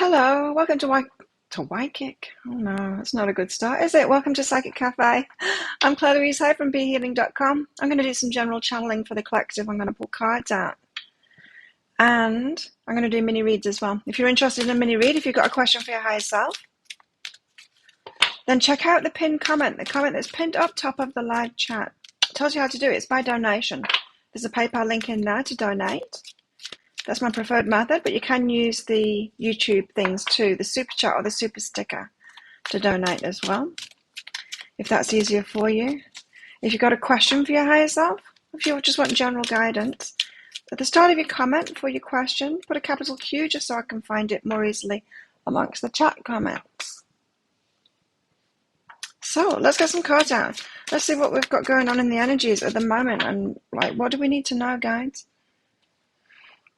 Hello, welcome to Waikik. Oh no, that's not a good start, is it? Welcome to Psychic Cafe. I'm Claire Louise Hay from BeHealing.com. I'm going to do some general channeling for the collective. I'm going to pull cards out. And I'm going to do mini reads as well. If you're interested in a mini read, if you've got a question for your higher self, then check out the pinned comment. The comment that's pinned up top of the live chat. It tells you how to do it. It's by donation. There's a PayPal link in there to donate. That's my preferred method, but you can use the YouTube things too, the super chat or the super sticker to donate as well, if that's easier for you. If you've got a question for your higher self, if you just want general guidance, at the start of your comment for your question, put a capital Q just so I can find it more easily amongst the chat comments. So let's get some cards out. Let's see what we've got going on in the energies at the moment and what do we need to know, guides?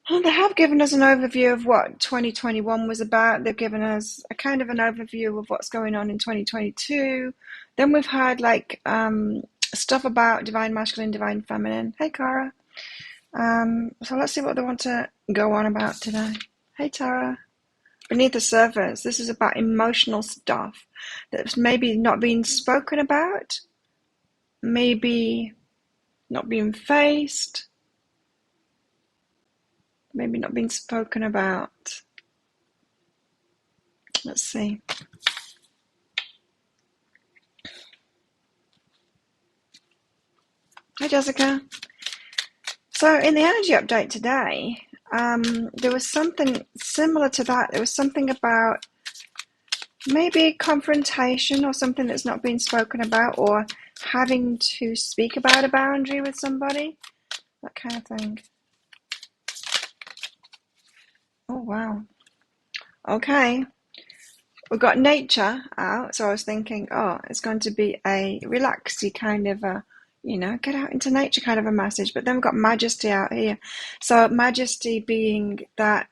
Well, they have given us an overview of what 2021 was about. They've given us a kind of an overview of what's going on in 2022. Then we've had stuff about divine masculine, divine feminine. Hey, Cara. So let's see what they want to go on about today. Hey, Tara. Beneath the surface, this is about emotional stuff that's maybe not being spoken about, maybe not being faced, maybe not being spoken about. Let's see. Hi, Jessica. So in the energy update today, there was something similar to that. There was something about maybe confrontation or something that's not being spoken about, or having to speak about a boundary with somebody, that kind of thing. Oh, wow. Okay. We've got nature out, so I was thinking, oh, it's going to be a relaxy kind of a, get out into nature kind of a message. But then we've got majesty out here. So majesty being that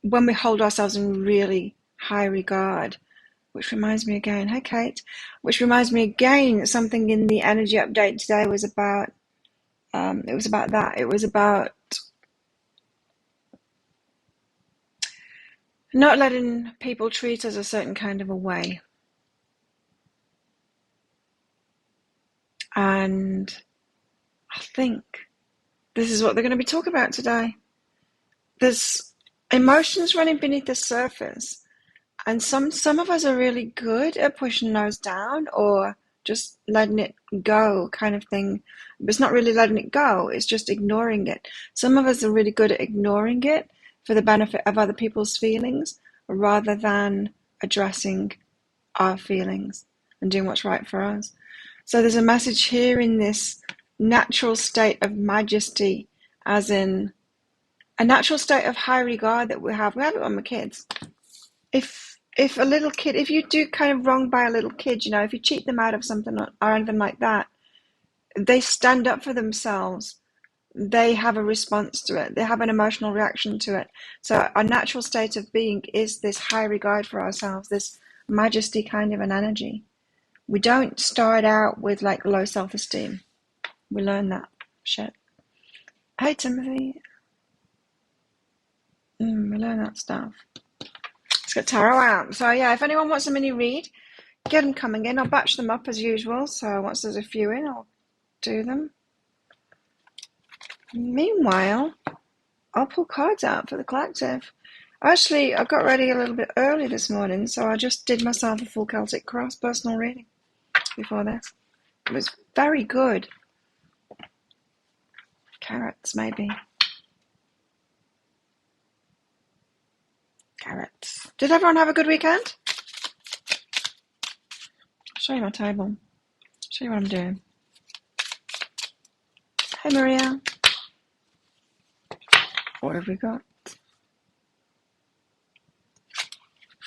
when we hold ourselves in really high regard, which reminds me again, hey Kate, which reminds me again, something in the energy update today was about, it was about that. It was about not letting people treat us a certain kind of a way. And I think this is what they're going to be talking about today. There's emotions running beneath the surface. And some of us are really good at pushing those down or just letting it go kind of thing. But it's not really letting it go. It's just ignoring it. Some of us are really good at ignoring it for the benefit of other people's feelings rather than addressing our feelings and doing what's right for us. So there's a message here in this natural state of majesty, as in a natural state of high regard that we have. We have it when we're kids. If a little kid, if you do kind of wrong by a little kid, if you cheat them out of something or anything like that, they stand up for themselves. They have a response to it. They have an emotional reaction to it. So our natural state of being is this high regard for ourselves, this majesty kind of an energy. We don't start out with low self-esteem. We learn that shit. Hey, Timothy. We learn that stuff. Let's get tarot out. So yeah, if anyone wants a mini read, get them coming in. I'll batch them up as usual. So once there's a few in, I'll do them. Meanwhile, I'll pull cards out for the collective. Actually, I got ready a little bit early this morning, so I just did myself a full Celtic Cross personal reading before this. It was very good. Carrots, maybe. Carrots. Did everyone have a good weekend? I'll show you my table. I'll show you what I'm doing. Hey, Maria. What have we got?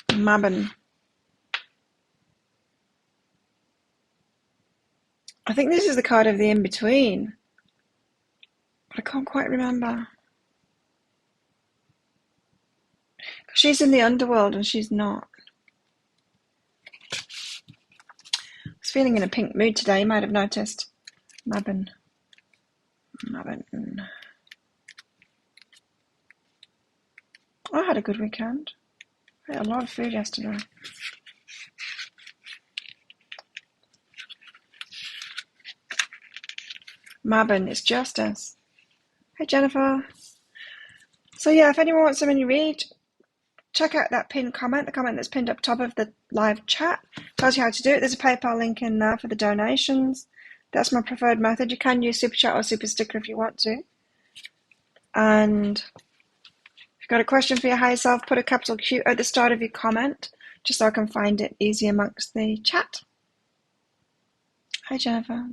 Mabon. I think this is the card of the in-between. But I can't quite remember. She's in the underworld and she's not. I was feeling in a pink mood today, you might have noticed. Mabon. I had a good weekend. I ate a lot of food yesterday. Mabon, it's Justice. Hey, Jennifer. So yeah, if anyone wants something to read, check out that pinned comment, the comment that's pinned up top of the live chat. Tells you how to do it. There's a PayPal link in there for the donations. That's my preferred method. You can use Super Chat or Super Sticker if you want to. And if you've got a question for your higher self, put a capital Q at the start of your comment, just so I can find it easy amongst the chat. Hi, Jennifer.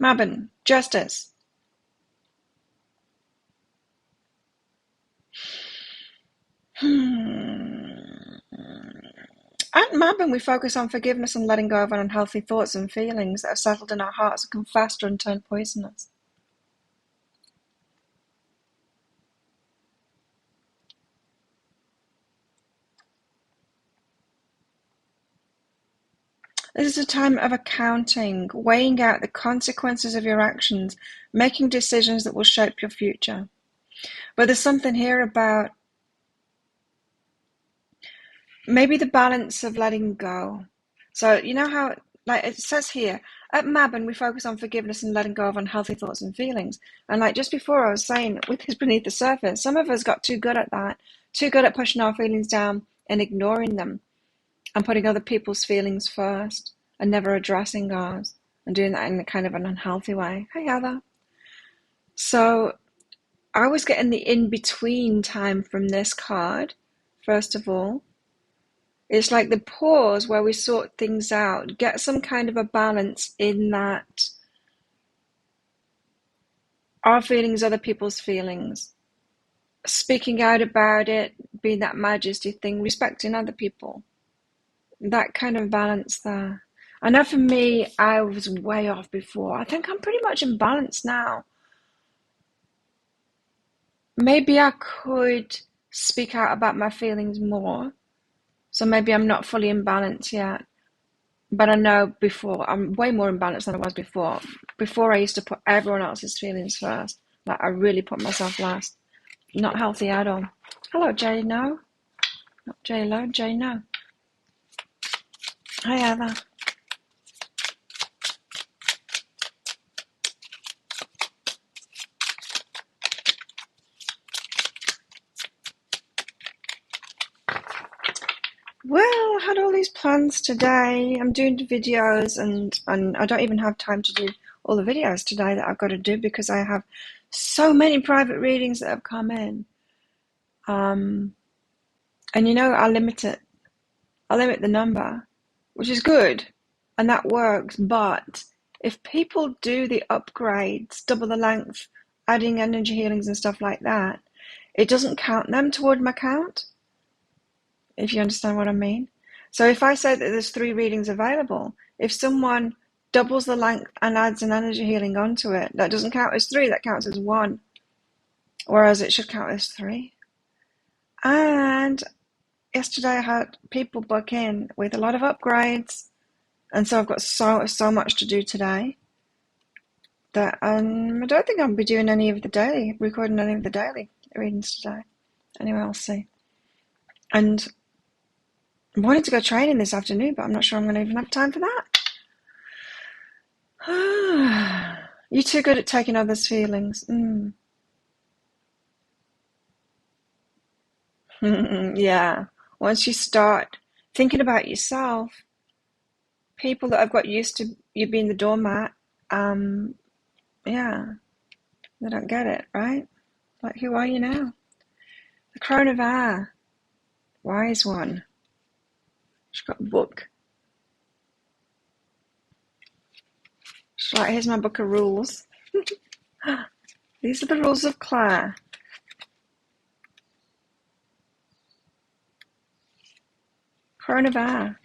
Mabon, Justice. At Mabon, we focus on forgiveness and letting go of unhealthy thoughts and feelings that have settled in our hearts and can fester and turn poisonous. This is a time of accounting, weighing out the consequences of your actions, making decisions that will shape your future. But there's something here about maybe the balance of letting go. So you know how, like it says here, at Mabon we focus on forgiveness and letting go of unhealthy thoughts and feelings. And like just before I was saying, with this beneath the surface, some of us got too good at that, too good at pushing our feelings down and ignoring them and putting other people's feelings first and never addressing ours and doing that in a kind of an unhealthy way. Hey, Heather. So I was getting the in-between time from this card, first of all. It's like the pause where we sort things out, get some kind of a balance in that our feelings, other people's feelings, speaking out about it, being that majesty thing, respecting other people, that kind of balance there. I know for me, I was way off before. I think I'm pretty much in balance now. Maybe I could speak out about my feelings more. So maybe I'm not fully in balance yet. But I know before, I'm way more in balance than I was before. Before I used to put everyone else's feelings first. Like I really put myself last. Not healthy at all. Hello, Jay, no. Not J-Lo, Jay, no. Hi, Heather. Well, I had all these plans today. I'm doing the videos and I don't even have time to do all the videos today that I've got to do because I have so many private readings that have come in. And you know, I limit it. I limit the number, which is good, and that works. But if people do the upgrades, double the length, adding energy healings and stuff like that, it doesn't count them toward my count, if you understand what I mean. So if I say that there's 3 readings available, if someone doubles the length and adds an energy healing onto it, that doesn't count as 3, that counts as 1. Whereas it should count as 3. And yesterday I had people book in with a lot of upgrades, and so I've got so much to do today that I don't think I'll be doing recording any of the daily readings today. Anyway, I'll see. And I wanted to go training this afternoon, but I'm not sure I'm going to even have time for that. You're too good at taking others' feelings. Yeah. Once you start thinking about yourself, people that have got used to you being the doormat, yeah, they don't get it, right? Like, who are you now? The Crown of Air, wise one. She's got a book. She's like, here's my book of rules. These are the rules of Claire. Crown of Air.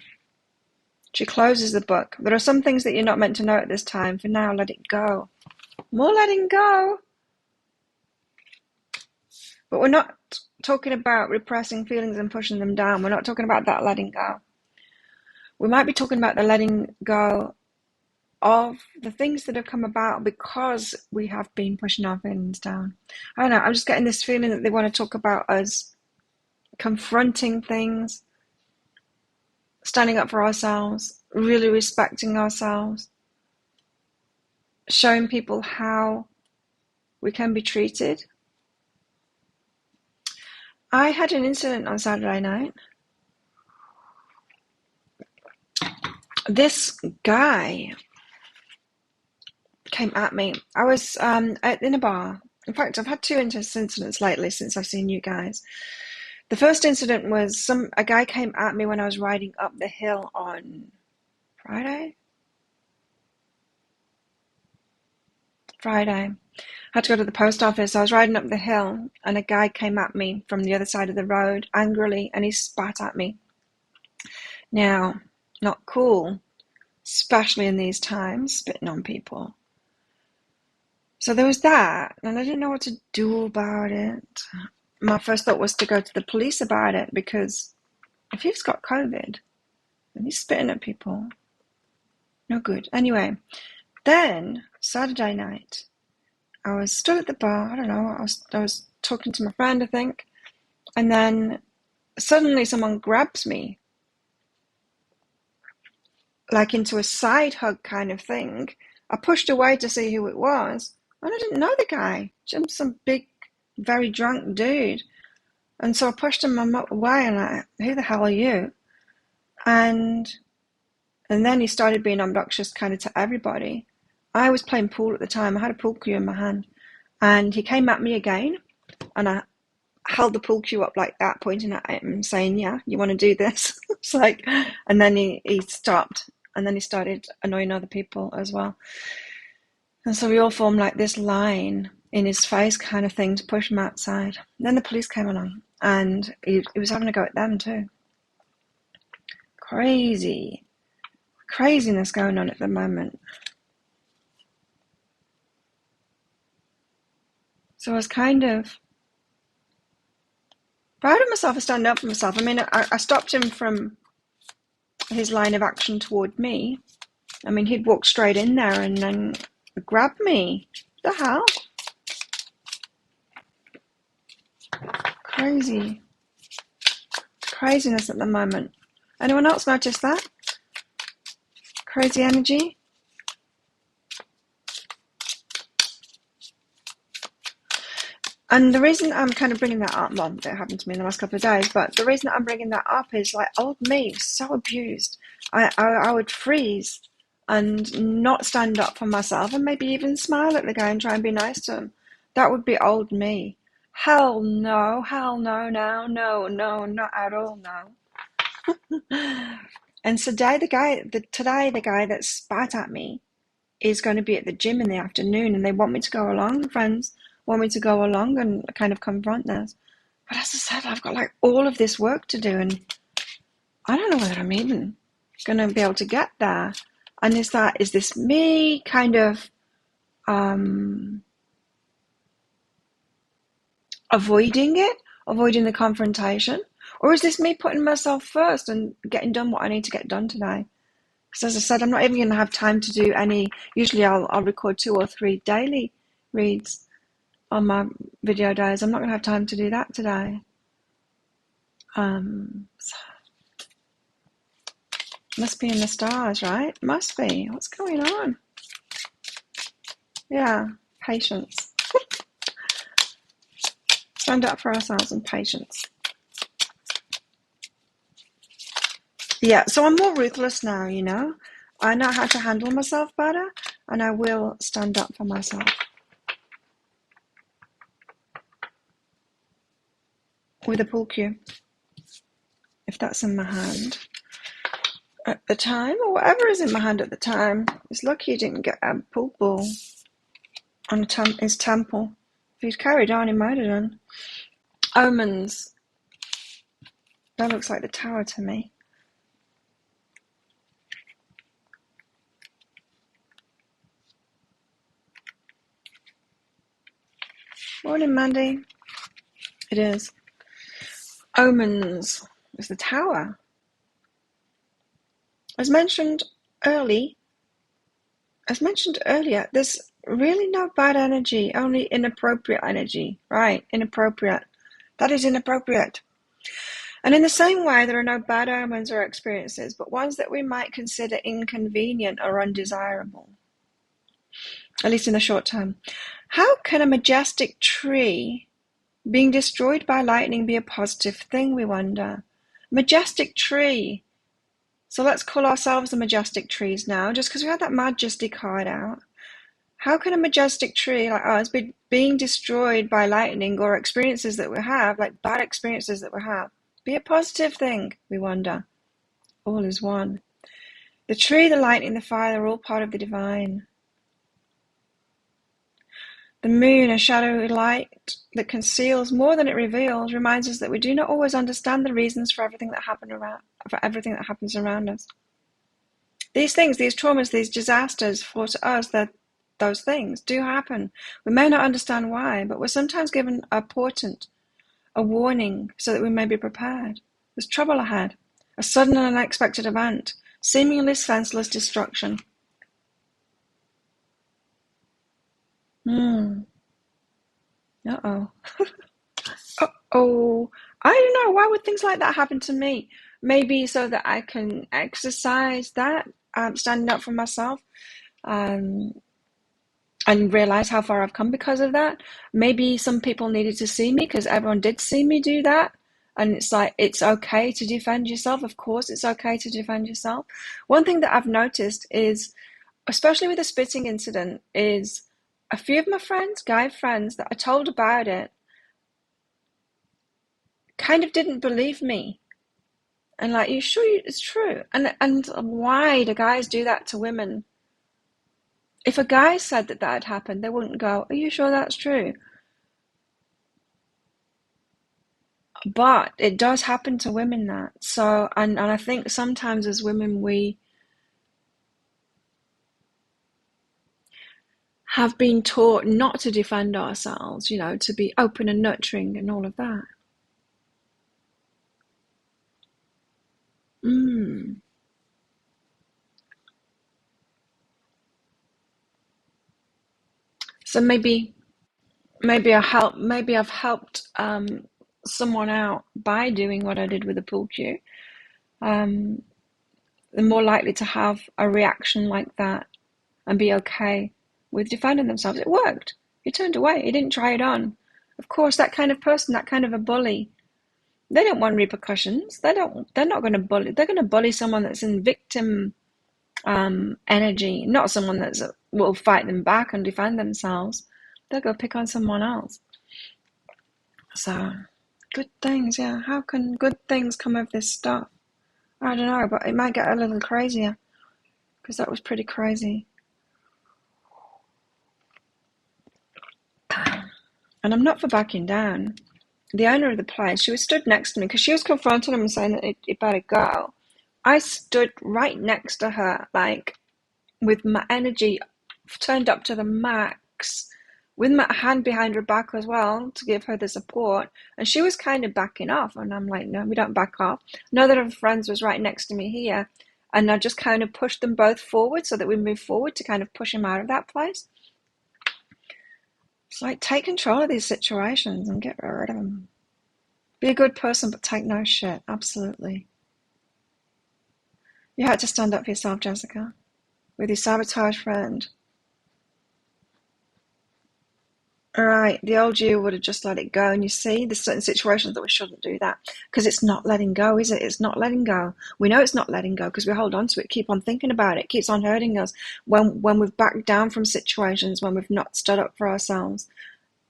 She closes the book. There are some things that you're not meant to know at this time. For now, let it go. More letting go. But we're not talking about repressing feelings and pushing them down. We're not talking about that letting go. We might be talking about the letting go of the things that have come about because we have been pushing our feelings down. I don't know, I'm just getting this feeling that they want to talk about us confronting things, standing up for ourselves, really respecting ourselves, showing people how we can be treated. I had an incident on Saturday night. This guy came at me. I was in a bar. In fact, I've had two incidents lately since I've seen you guys. The first incident was a guy came at me when I was riding up the hill on Friday. I had to go to the post office. I was riding up the hill and a guy came at me from the other side of the road angrily and he spat at me. Now, not cool, especially in these times, spitting on people. So there was that, and I didn't know what to do about it. My first thought was to go to the police about it, because if he's got COVID and he's spitting at people, no good. Anyway, then Saturday night, I was stood at the bar. I don't know. I was talking to my friend, I think, and then suddenly someone grabs me, like into a side hug kind of thing. I pushed away to see who it was, and I didn't know the guy. Just some big, very drunk dude. And so I pushed him away, and I, who the hell are you? And then he started being obnoxious kind of to everybody. I was playing pool at the time. I had a pool cue in my hand. And he came at me again, and I held the pool cue up like that, pointing at him, saying, yeah, you want to do this? It's like, and then he stopped, and then he started annoying other people as well. And so we all formed like this line in his face kind of thing to push him outside. And then the police came along, and he was having a go at them too. Craziness going on at the moment. So I was kind of proud of myself for standing up for myself. I mean, I stopped him from his line of action toward me. I mean, he'd walked straight in there and then grabbed me. What the hell? Craziness at the moment. Anyone else notice that? Crazy energy? And the reason I'm kind of bringing that up, well, that happened to me in the last couple of days, but the reason I'm bringing that up is like old me, so abused. I would freeze and not stand up for myself and maybe even smile at the guy and try and be nice to him. That would be old me. Hell no, now, no, not at all, no. And today the guy that spat at me is going to be at the gym in the afternoon, and they want me to go along. Friends want me to go along and kind of confront this. But as I said, I've got like all of this work to do, and I don't know whether I'm even going to be able to get there. And is this me kind of avoiding the confrontation? Or is this me putting myself first and getting done what I need to get done today? Because as I said, I'm not even going to have time to do any. Usually I'll record 2 or 3 daily reads on my video days. I'm not going to have time to do that today. Must be in the stars, right? Must be. What's going on? Yeah, patience. Stand up for ourselves and patience. Yeah, so I'm more ruthless now, you know. I know how to handle myself better, and I will stand up for myself. With a pool cue, if that's in my hand at the time, or whatever is in my hand at the time. It's lucky he didn't get a pool ball on his temple. If he'd carried on, he might have done. Omens. That looks like the tower to me. Morning, Mandy. It is. Omens is the tower. As mentioned earlier, there's really no bad energy, only inappropriate energy. Right, inappropriate. That is inappropriate. And in the same way, there are no bad omens or experiences, but ones that we might consider inconvenient or undesirable, at least in the short term. How can a majestic tree being destroyed by lightning be a positive thing, we wonder? Majestic tree. So let's call ourselves the majestic trees now, just because we had that majesty card out. How can a majestic tree like us be being destroyed by lightning or experiences that we have, like bad experiences that we have, be a positive thing, we wonder? All is one. The tree, the lightning, the fire are all part of the divine. The moon, a shadowy light that conceals more than it reveals, reminds us that we do not always understand the reasons for everything that happens around us. These things, these traumas, these disasters, for to us, that those things do happen. We may not understand why, but we're sometimes given a portent, a warning, so that we may be prepared. There's trouble ahead, a sudden and unexpected event, seemingly senseless destruction. Uh-oh. Uh-oh. I don't know. Why would things like that happen to me? Maybe so that I can exercise that, standing up for myself, and realize how far I've come because of that. Maybe some people needed to see me because everyone did see me do that. And it's like, it's okay to defend yourself. Of course, it's okay to defend yourself. One thing that I've noticed is, especially with the spitting incident, is a few of my friends, guy friends, that I told about it, kind of didn't believe me. And like, you sure it's true? And why do guys do that to women? If a guy said that had happened, they wouldn't go, are you sure that's true? But it does happen to women, that. So, and I think sometimes as women, we have been taught not to defend ourselves, to be open and nurturing and all of that. So maybe I've helped someone out by doing what I did with the pool cue. They're more likely to have a reaction like that and be okay with defending themselves. It worked. He turned away. He didn't try it on. Of course, that kind of person, that kind of a bully, they don't want repercussions. They're not going to bully. They're going to bully someone that's in victim energy, not someone that will fight them back and defend themselves. They'll go pick on someone else. So, good things, yeah. How can good things come of this stuff? I don't know, but it might get a little crazier, because that was pretty crazy. And I'm not for backing down. The owner of the place, she was stood next to me because she was confronting him and saying that it better go. I stood right next to her, like with my energy turned up to the max, with my hand behind her back as well to give her the support. And she was kind of backing off. And I'm like, no, we don't back off. Another of her friends was right next to me here. And I just kind of pushed them both forward so that we move forward to kind of push him out of that place. It's like, take control of these situations and get rid of them. Be a good person, but take no shit. Absolutely. You had to stand up for yourself, Jessica, with your sabotage friend. All right, the old you would have just let it go. And you see, there's certain situations that we shouldn't do that, because it's not letting go, is it? It's not letting go. We know it's not letting go because we hold on to it, keep on thinking about it, keeps on hurting us. When we've backed down from situations, when we've not stood up for ourselves,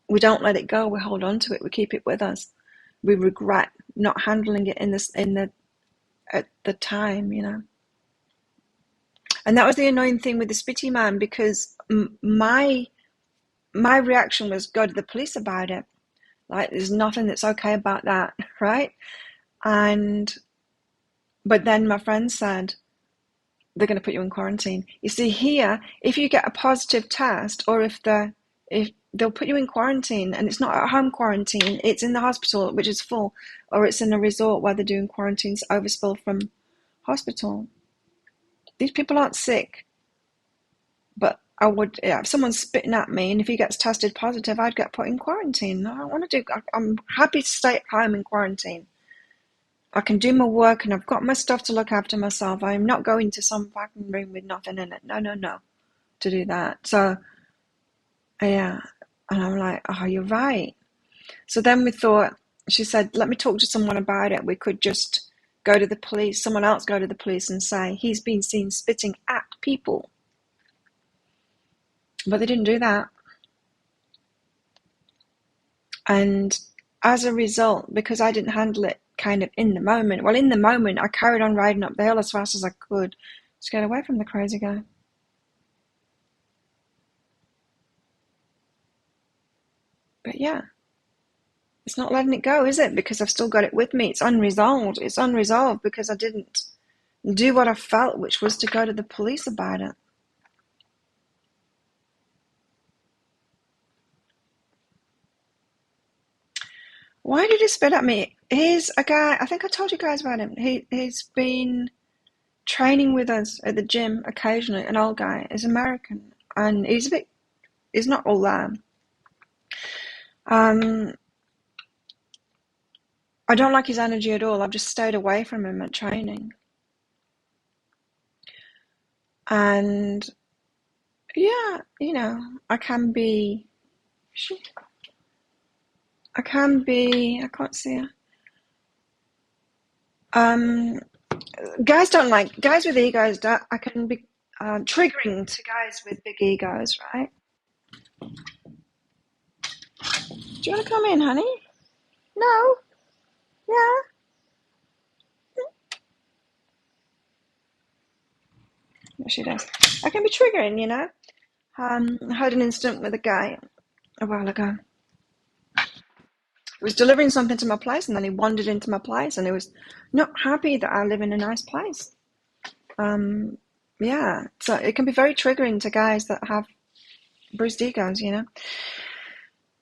we don't let it go. We hold on to it. We keep it with us. We regret not handling it at the time, And that was the annoying thing with the Spitty man, because my reaction was go to the police about it. Like, there's nothing that's okay about that, right? But then my friend said, they're going to put you in quarantine. You see, here, if you get a positive test, or if they'll put you in quarantine, and it's not at home quarantine, it's in the hospital, which is full, or it's in a resort where they're doing quarantines overspill from hospital. These people aren't sick, but I would, if someone's spitting at me and if he gets tested positive, I'd get put in quarantine. I don't want to do. I'm happy to stay at home in quarantine. I can do my work and I've got my stuff to look after myself. I'm not going to some fucking room with nothing in it. No, no, no, to do that. So, yeah. And I'm like, oh, you're right. So then we thought, she said, let me talk to someone about it. We could just go to the police, someone else go to the police and say, he's been seen spitting at people. But they didn't do that. And as a result, because I didn't handle it kind of in the moment, well, in the moment, I carried on riding up the hill as fast as I could to get away from the crazy guy. But yeah, it's not letting it go, is it? Because I've still got it with me. It's unresolved. It's unresolved because I didn't do what I felt, which was to go to the police about it. Why did he spit at me? He's a guy, I think I told you guys about him. He's been training with us at the gym occasionally, an old guy. He's American, and he's not all that. I don't like his energy at all. I've just stayed away from him at training. And yeah, I can't see her. Guys with egos. I can be triggering to guys with big egos, right? Do you want to come in, honey? No? Yeah? Yeah, she does. I can be triggering, I had an incident with a guy a while ago. He was delivering something to my place, and then he wandered into my place, and he was not happy that I live in a nice place. Yeah, so it can be very triggering to guys that have bruised egos,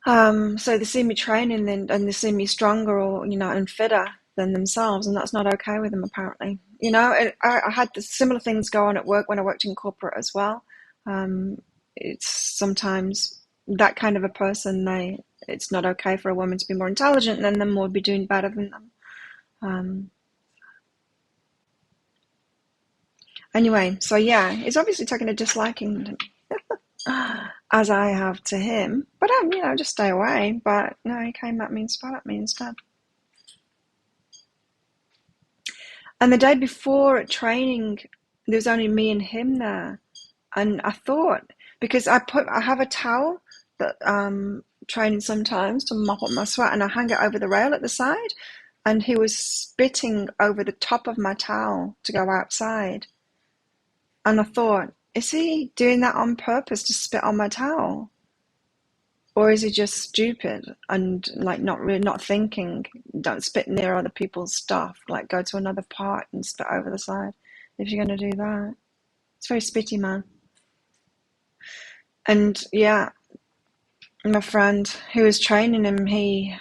So they see me training and they see me stronger or, and fitter than themselves, and that's not okay with them, apparently. I had the similar things go on at work when I worked in corporate as well. It's sometimes that kind of a person, it's not okay for a woman to be more intelligent than them or be doing better than them. Anyway, so yeah, he's obviously taken a disliking as I have to him, but just stay away. But no, he came at me and spat at me instead. And the day before at training, there was only me and him there, and I thought, because I have a towel that training sometimes to mop up my sweat, and I hang it over the rail at the side, and he was spitting over the top of my towel to go outside, and I thought, is he doing that on purpose to spit on my towel? Or is he just stupid and not thinking, don't spit near other people's stuff, like go to another part and spit over the side if you're going to do that. It's very spitty, man. And yeah, my friend who was training him, he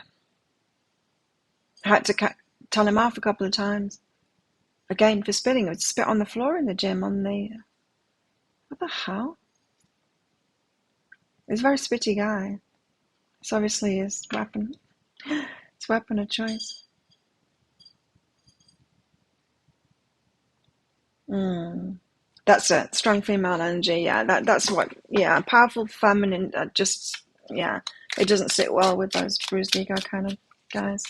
had to tell him off a couple of times. Again, for spitting. He would spit on the floor in the gym what the hell? He's a very spitty guy. It's obviously his weapon. It's weapon of choice. That's it. Strong female energy. Yeah, that's what. Yeah, powerful feminine. It doesn't sit well with those bruised ego kind of guys.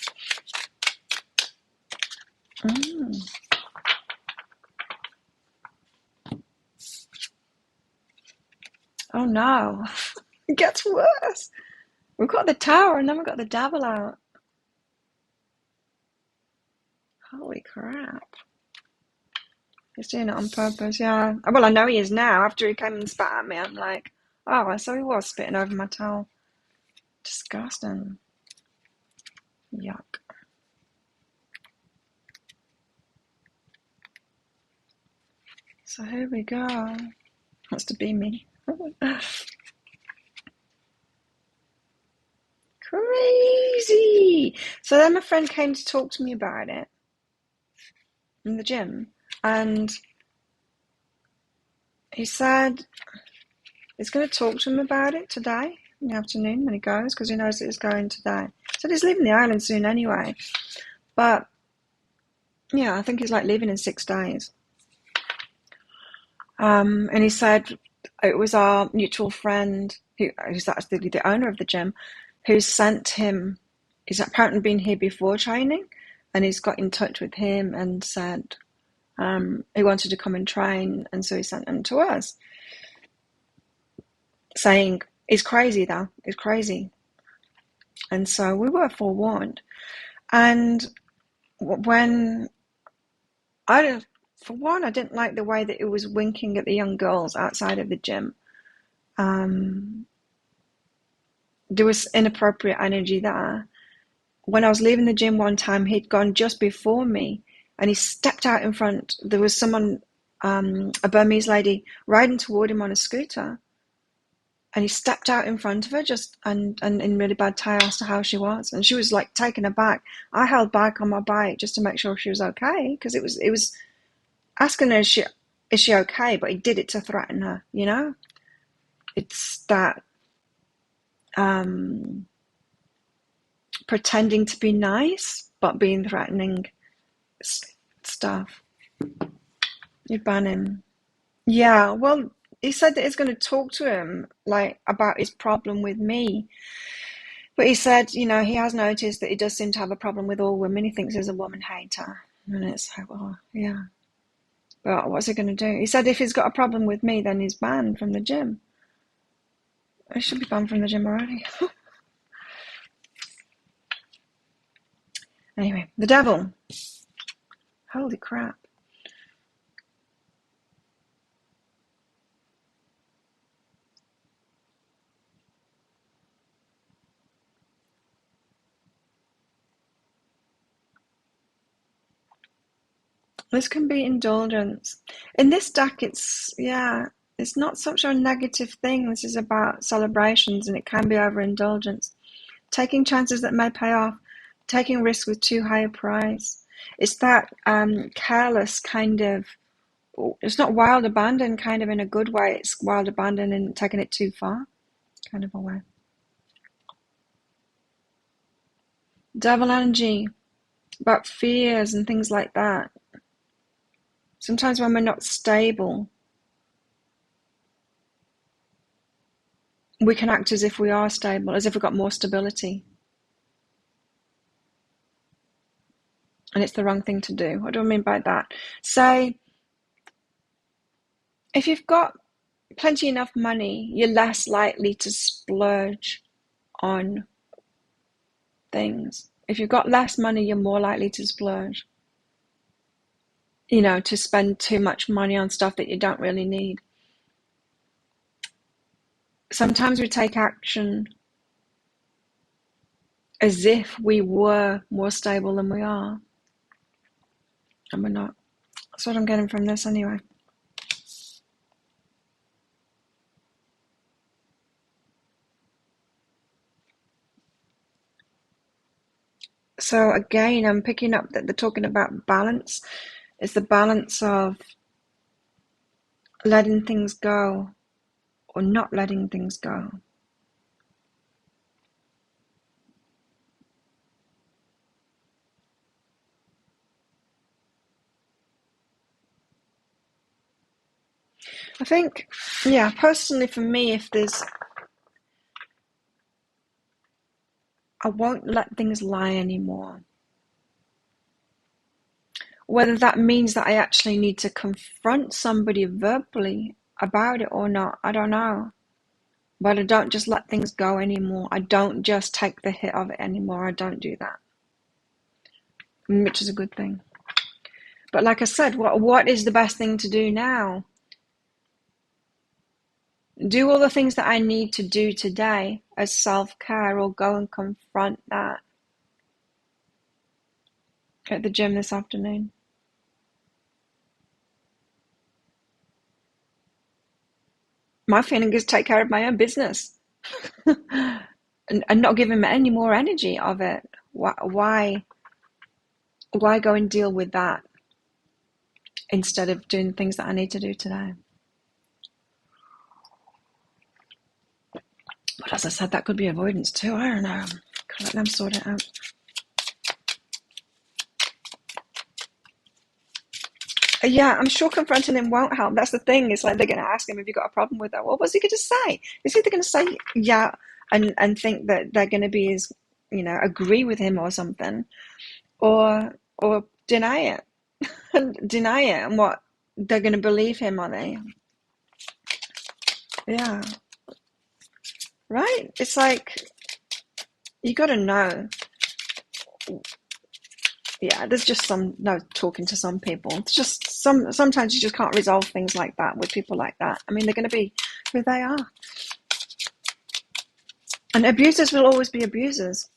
Oh no, it gets worse. We've got the tower and then we've got the devil out. Holy crap. He's doing it on purpose, yeah. Well, I know he is now. After he came and spat at me, I'm like, oh, so he was spitting over my towel. Disgusting. Yuck. So here we go. Wants to be me. Crazy. So then my friend came to talk to me about it in the gym, and he said he's going to talk to him about it today in the afternoon when he goes, because he knows that he's going today. He said he's leaving the island soon anyway, but Yeah, I think he's like leaving in 6 days. And he said it was our mutual friend who's actually the owner of the gym who sent him. He's apparently been here before training, and he's got in touch with him and said he wanted to come and train, and so he sent him to us, saying he's crazy though, he's crazy. And so we were forewarned. And when for one, I didn't like the way that it was winking at the young girls outside of the gym. Um, there was inappropriate energy there. When I was leaving the gym one time, he'd gone just before me, and he stepped out in front. There was someone, a Burmese lady, riding toward him on a scooter, and he stepped out in front of her and in really bad terror as to how she was, and she was like taken aback. I held back on my bike just to make sure she was okay, because it was asking her, is she okay? But he did it to threaten her. It's that pretending to be nice but being threatening stuff. You ban him. Yeah, well, he said that he's going to talk to him like about his problem with me. But he said, he has noticed that he does seem to have a problem with all women. He thinks he's a woman hater. And it's like, well, yeah. But what's he going to do? He said if he's got a problem with me, then he's banned from the gym. He should be banned from the gym already. Anyway, the devil. Holy crap. This can be indulgence. In this deck, it's not such a negative thing. This is about celebrations, and it can be overindulgence. Taking chances that may pay off, taking risks with too high a price. It's that careless kind of, it's not wild abandon kind of in a good way. It's wild abandon and taking it too far kind of a way. Devil energy, about fears and things like that. Sometimes when we're not stable, we can act as if we are stable, as if we've got more stability. And it's the wrong thing to do. What do I mean by that? Say, if you've got plenty enough money, you're less likely to splurge on things. If you've got less money, you're more likely to splurge. To spend too much money on stuff that you don't really need. Sometimes we take action as if we were more stable than we are. And we're not. That's what I'm getting from this anyway. So again, I'm picking up that they're talking about balance. It's the balance of letting things go or not letting things go. I think, personally for me, I won't let things lie anymore. Whether that means that I actually need to confront somebody verbally about it or not, I don't know. But I don't just let things go anymore. I don't just take the hit of it anymore. I don't do that, which is a good thing. But like I said, what is the best thing to do now? Do all the things that I need to do today as self-care, or go and confront that at the gym this afternoon. My feeling is take care of my own business and not give him any more energy of it. Why go and deal with that instead of doing things that I need to do today? But as I said, that could be avoidance too. I don't know. Could let them sort it out. Yeah, I'm sure confronting him won't help. That's the thing. It's like they're going to ask him, "Have you got a problem with that?" Well, what's he going to say? Is he going to say yeah and think that they're going to be his, agree with him or something, or deny it and deny it, and what they're going to believe him, are they? Yeah, right. It's like you got to know. Yeah, there's just some no talking to some people. It's just sometimes you just can't resolve things like that with people like that. I mean, they're going to be who they are. And abusers will always be abusers.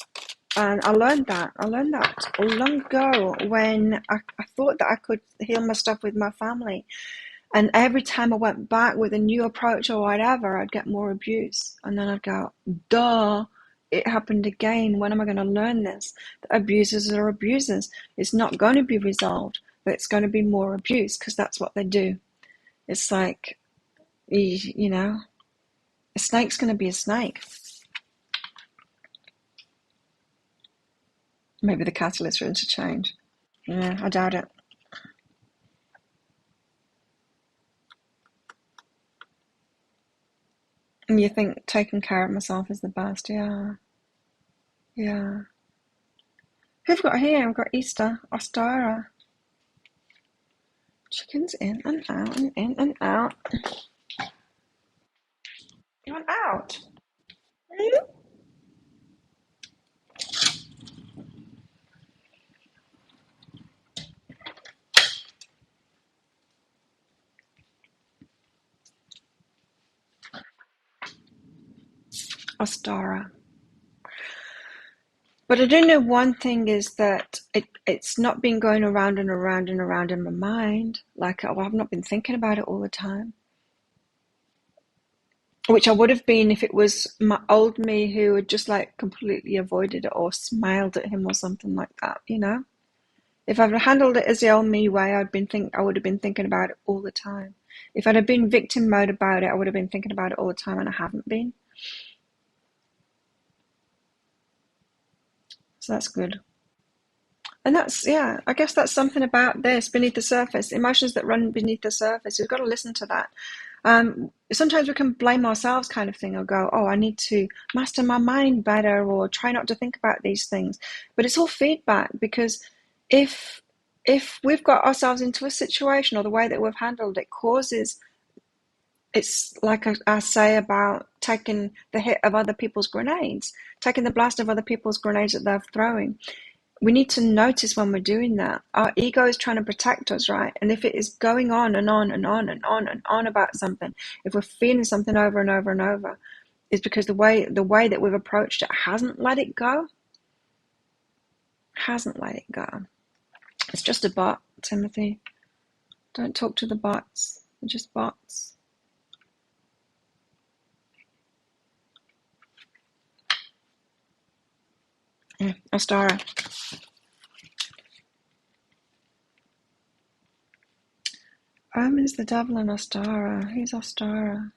And I learned that. I learned that long ago when I thought that I could heal my stuff with my family. And every time I went back with a new approach or whatever, I'd get more abuse. And then I'd go, duh, it happened again. When am I going to learn this? That abusers are abusers. It's not going to be resolved, but it's going to be more abuse because that's what they do. It's like, a snake's going to be a snake. Maybe the catalyst for them to change. Yeah, I doubt it. And you think taking care of myself is the best. Yeah, yeah. Who've got here? We've got Easter, Ostara. Chickens in and out and in and out. You want out? Ostara. But I do know one thing is that it's not been going around and around and around in my mind. Like, I've not been thinking about it all the time. Which I would have been if it was my old me who had just like completely avoided it or smiled at him or something like that. If I'd handled it as the old me way, I would have been thinking about it all the time. If I'd have been victim mode about it, I would have been thinking about it all the time, and I haven't been. So that's good. And yeah, I guess that's something about this beneath the surface, emotions that run beneath the surface. We've got to listen to that. Sometimes we can blame ourselves kind of thing or go, oh, I need to master my mind better or try not to think about these things. But it's all feedback because if if we've got ourselves into a situation or the way that we've handled it causes, it's like I say about taking the hit of other people's grenades, taking the blast of other people's grenades that they're throwing. We need to notice when we're doing that. Our ego is trying to protect us, right? And if it is going on and on and on and on and on about something, if we're feeling something over and over and over, it's because the way that we've approached it hasn't let it go. Hasn't let it go. It's just a bot, Timothy. Don't talk to the bots. They're just bots. Yeah, Ostara. Is the devil in Ostara? Who's Ostara?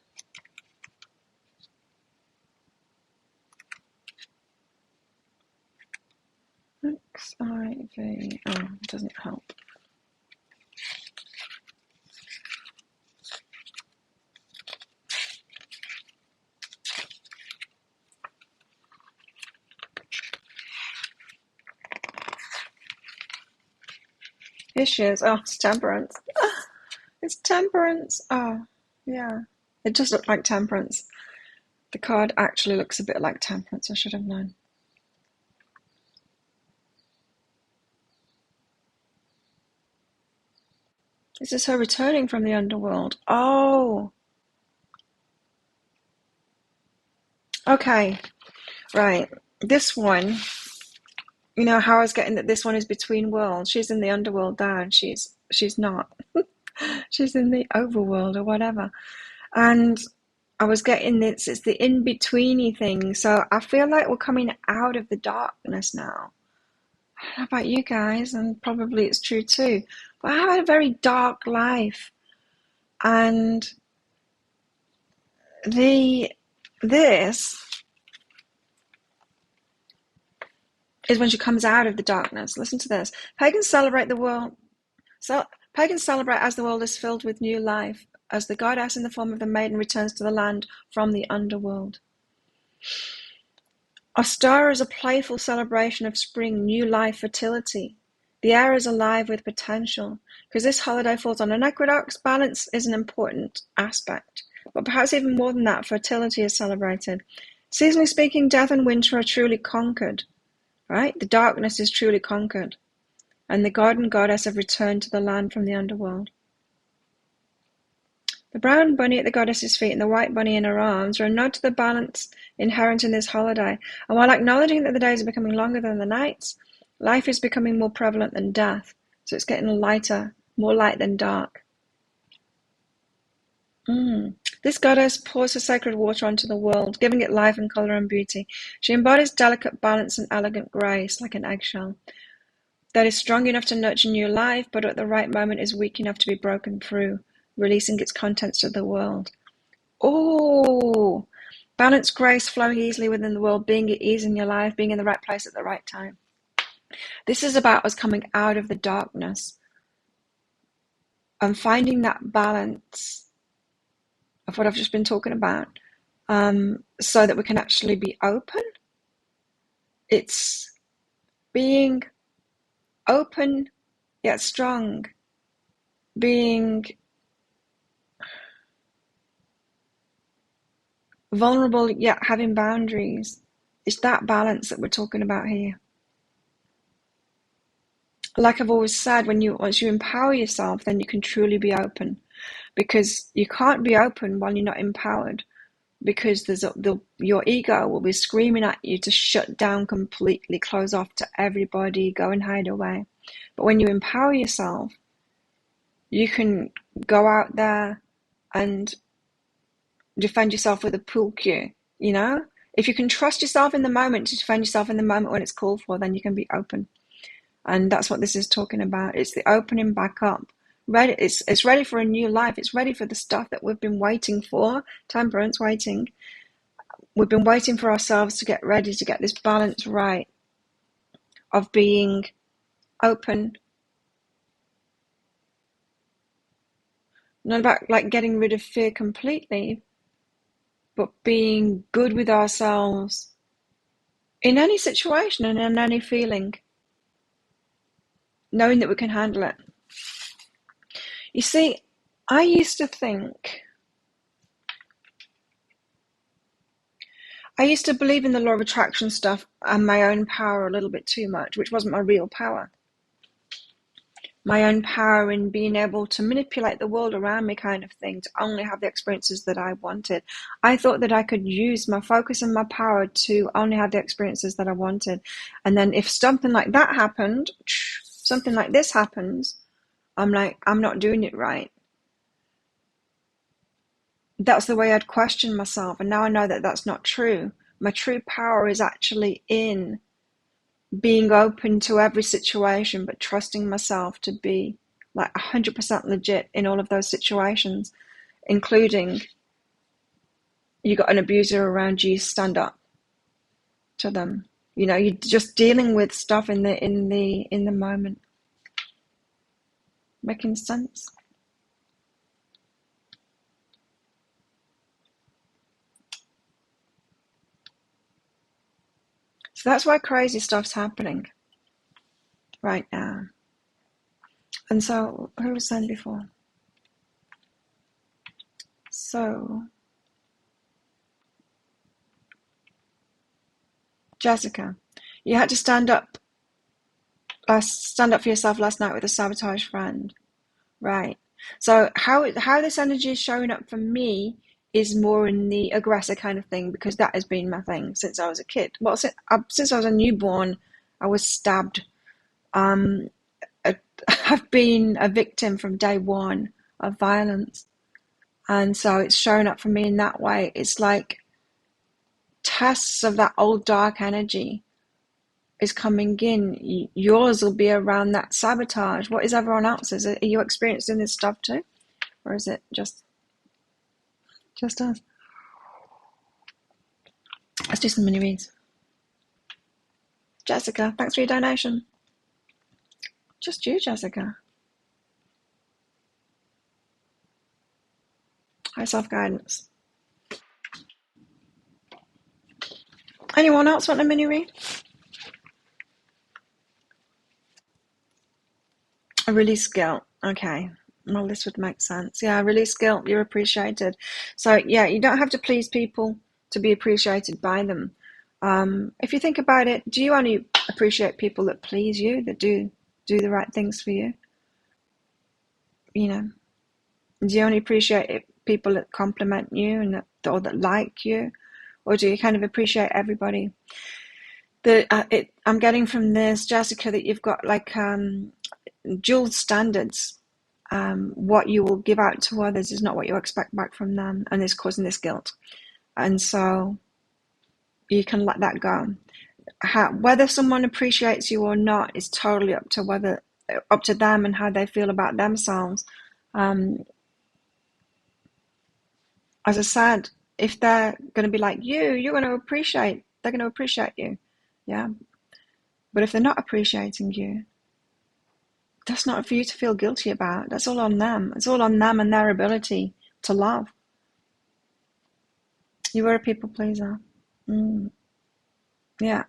XIV. Oh, it doesn't help. Here she is. Oh, it's Temperance. It's Temperance. Oh, yeah. It just looked like Temperance. The card actually looks a bit like Temperance. I should have known. This is her returning from the underworld. Oh. Okay. Right. This one, how I was getting that this one is between worlds. She's in the underworld now and she's not. She's in the overworld or whatever. And I was getting this, it's the in-betweeny thing. So I feel like we're coming out of the darkness now. How about you guys? And probably it's true too. But I had a very dark life. And this is when she comes out of the darkness. Listen to this. Pagans celebrate the world. So Pagans celebrate as the world is filled with new life, as the goddess in the form of the maiden returns to the land from the underworld. Ostara is a playful celebration of spring, new life, fertility. The air is alive with potential. Because this holiday falls on an equinox, balance is an important aspect. But perhaps even more than that, fertility is celebrated. Seasonally speaking, death and winter are truly conquered, right? The darkness is truly conquered. And the god and goddess have returned to the land from the underworld. The brown bunny at the goddess's feet and the white bunny in her arms are a nod to the balance inherent in this holiday. And while acknowledging that the days are becoming longer than the nights, life is becoming more prevalent than death. So it's getting lighter, more light than dark. This goddess pours her sacred water onto the world, giving it life and colour and beauty. She embodies delicate balance and elegant grace, like an eggshell, that is strong enough to nurture new life, but at the right moment is weak enough to be broken through, releasing its contents to the world. Oh, balance, grace, flowing easily within the world, being at ease in your life, being in the right place at the right time. This is about us coming out of the darkness and finding that balance of what I've just been talking about, so that we can actually be open. It's being open yet strong, being vulnerable yet having boundaries. It's that balance that we're talking about here. Like I've always said, once you empower yourself, then you can truly be open, because you can't be open while you're not empowered, because your ego will be screaming at you to shut down completely, close off to everybody, go and hide away. But when you empower yourself, you can go out there and defend yourself with a pool cue, you know? If you can trust yourself in the moment to defend yourself in the moment when it's called for, then you can be open. And that's what this is talking about. It's the opening back up. Ready, it's ready for a new life. It's ready for the stuff that we've been waiting for. Temperance, waiting. We've been waiting for ourselves to get ready, to get this balance right of being open. Not about like getting rid of fear completely, but being good with ourselves in any situation and in any feeling, knowing that we can handle it. You see, I used to believe in the law of attraction stuff and my own power a little bit too much, which wasn't my real power. My own power in being able to manipulate the world around me, kind of thing, to only have the experiences that I wanted. I thought that I could use my focus and my power to only have the experiences that I wanted. And then if something like that happened, something like this happens, I'm like, I'm not doing it right. That's the way I'd question myself. And now I know that that's not true. My true power is actually in being open to every situation, but trusting myself to be like 100% legit in all of those situations, including you got an abuser around you, stand up to them. You know, you're just dealing with stuff in the moment. Making sense? So that's why crazy stuff's happening right now. And so, who was saying before? So, Jessica, you had to stand up for yourself last night with a sabotage friend, right? So how this energy is showing up for me is more in the aggressor kind of thing, because that has been my thing since I was a kid. Well, since I was a newborn, I was stabbed. I've been a victim from day one of violence, and so it's showing up for me in that way. It's like tests of that old dark energy is coming in. Yours will be around that sabotage. What is everyone else's? Are you experiencing this stuff too, or is it just us? Let's do some mini reads. Jessica, thanks for your donation. Just you, Jessica. High self-guidance. Anyone else want a mini read? A release guilt. Okay. Well, this would make sense. Yeah, release guilt. You're appreciated. So, yeah, you don't have to please people to be appreciated by them. If you think about it, do you only appreciate people that please you, that do the right things for you? You know, do you only appreciate people that compliment you and or that like you, or do you kind of appreciate everybody? I'm getting from this, Jessica, that you've got like dual standards. What you will give out to others is not what you expect back from them, and it's causing this guilt. And so you can let that go. Whether someone appreciates you or not is totally up to them and how they feel about themselves. As I said, if they're going to be like you, they're going to appreciate you. Yeah. But if they're not appreciating you, that's not for you to feel guilty about. That's all on them. It's all on them and their ability to love. You were a people pleaser. Yeah,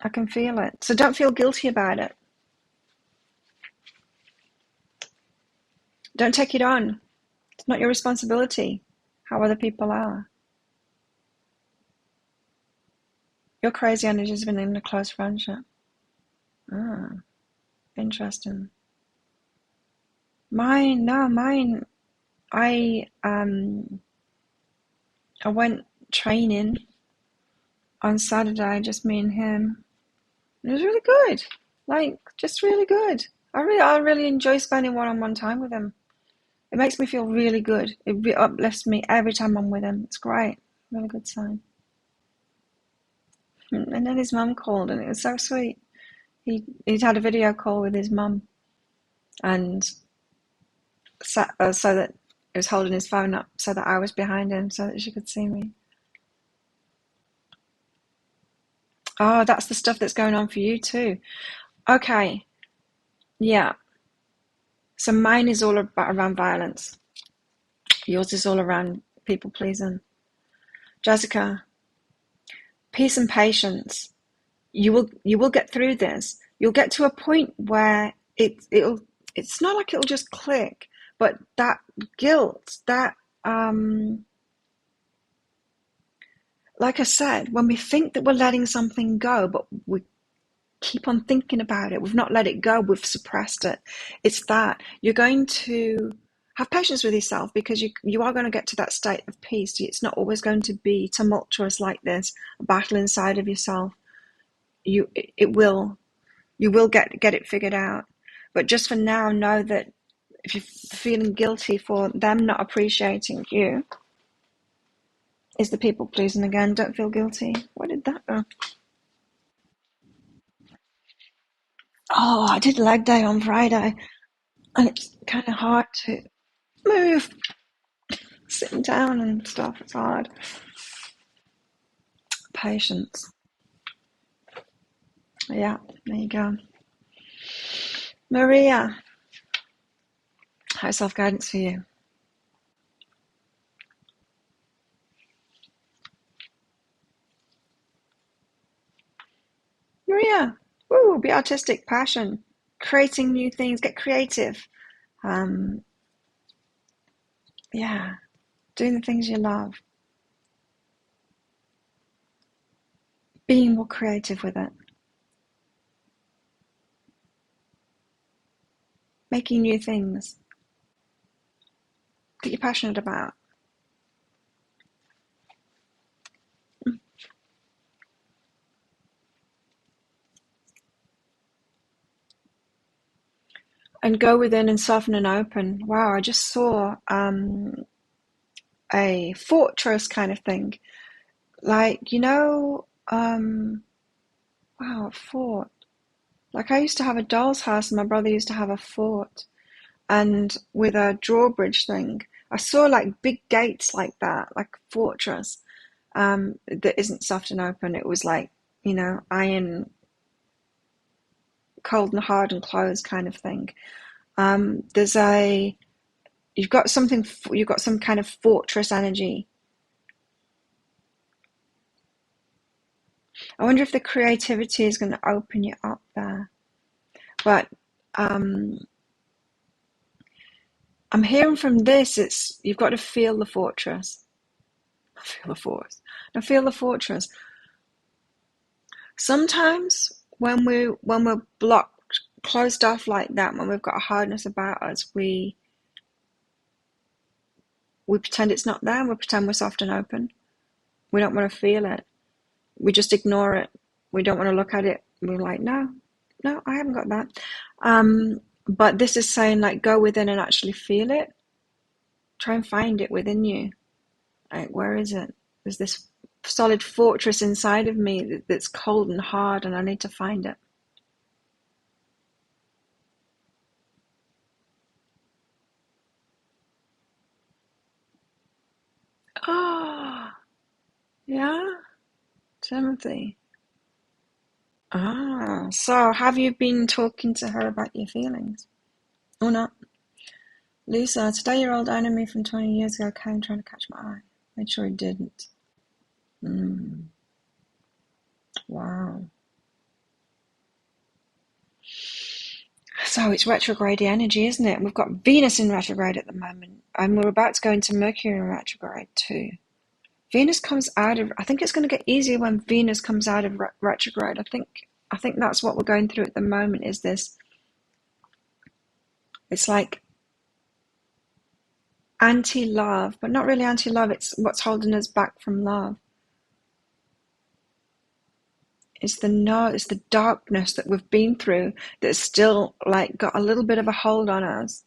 I can feel it. So don't feel guilty about it. Don't take it on. It's not your responsibility how other people are. Your crazy energy has been in a close friendship. Interesting. Mine. I went training on Saturday, just me and him. It was really good. Like, just really good. I really enjoy spending one-on-one time with him. It makes me feel really good. It uplifts me every time I'm with him. It's great. Really good sign. And then his mum called, and it was so sweet. He'd had a video call with his mum, and so that he was holding his phone up so that I was behind him so that she could see me. Oh, that's the stuff that's going on for you too. Okay. Yeah. So mine is all around violence. Yours is all around people pleasing. Jessica, peace and patience. You will get through this. You'll get to a point where it's not like it'll just click, but that guilt, that like I said, when we think that we're letting something go, but we keep on thinking about it, we've not let it go, we've suppressed it. It's that you're going to have patience with yourself, because you are going to get to that state of peace. It's not always going to be tumultuous like this, a battle inside of yourself. You will get it figured out. But just for now, know that if you're feeling guilty for them not appreciating you, is the people pleasing again. Don't feel guilty. Where did that go? Oh, I did leg day on Friday, and it's kind of hard to move, sitting down and stuff. It's hard. Patience. Yeah, there you go. Maria, how's self-guidance for you? Maria, woo, be artistic, passion, creating new things, get creative. Yeah, doing the things you love. Being more creative with it. Making new things that you're passionate about. And go within and soften and open. Wow, I just saw a fortress kind of thing. Like, wow, a fort. Like, I used to have a doll's house and my brother used to have a fort. And with a drawbridge thing, I saw like big gates like that, like a fortress, that isn't soft and open. It was like, iron, cold and hard and closed kind of thing. There's a You've got something, you've got some kind of fortress energy. I wonder if the creativity is going to open you up there. But I'm hearing from this, it's you've got to feel the fortress. Feel the force. Now feel the fortress. Sometimes when we're blocked, closed off like that, when we've got a hardness about us, we pretend it's not there. We pretend we're soft and open. We don't want to feel it. We just ignore it. We don't want to look at it. We're like, no, I haven't got that. But this is saying, like, go within and actually feel it. Try and find it within you. Like, where is it? There's this solid fortress inside of me that's cold and hard, and I need to find it. Oh, yeah, Timothy. So have you been talking to her about your feelings? Or not? Lisa, today your old enemy from 20 years ago came trying to catch my eye. Made sure he didn't. Wow. So it's retrograde energy, isn't it? We've got Venus in retrograde at the moment, and we're about to go into Mercury in retrograde too. Venus comes out of, I think it's going to get easier when Venus comes out of retrograde. I think that's what we're going through at the moment, is this, it's like anti-love, but not really anti-love. It's what's holding us back from love. It's the darkness that we've been through that's still like got a little bit of a hold on us,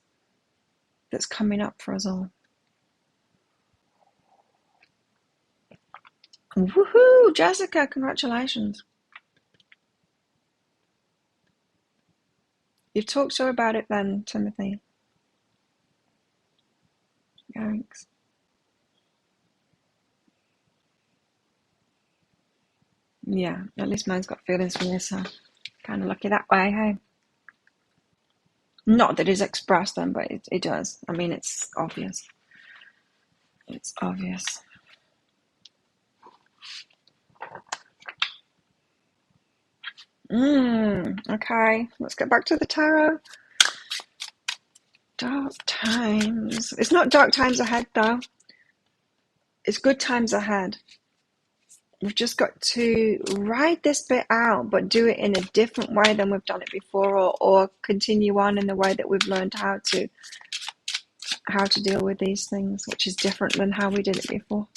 that's coming up for us all. Woohoo, Jessica, congratulations. You've talked to her about it then, Timothy. Thanks. Yeah, at least mine's got feelings for you, so kind of lucky that way, hey? Not that it's expressed them, but it does. I mean, it's obvious. It's obvious. Okay, let's get back to the tarot. Dark times. It's not dark times ahead, though. It's good times ahead. We've just got to ride this bit out, but do it in a different way than we've done it before, or continue on in the way that we've learned how to deal with these things, which is different than how we did it before.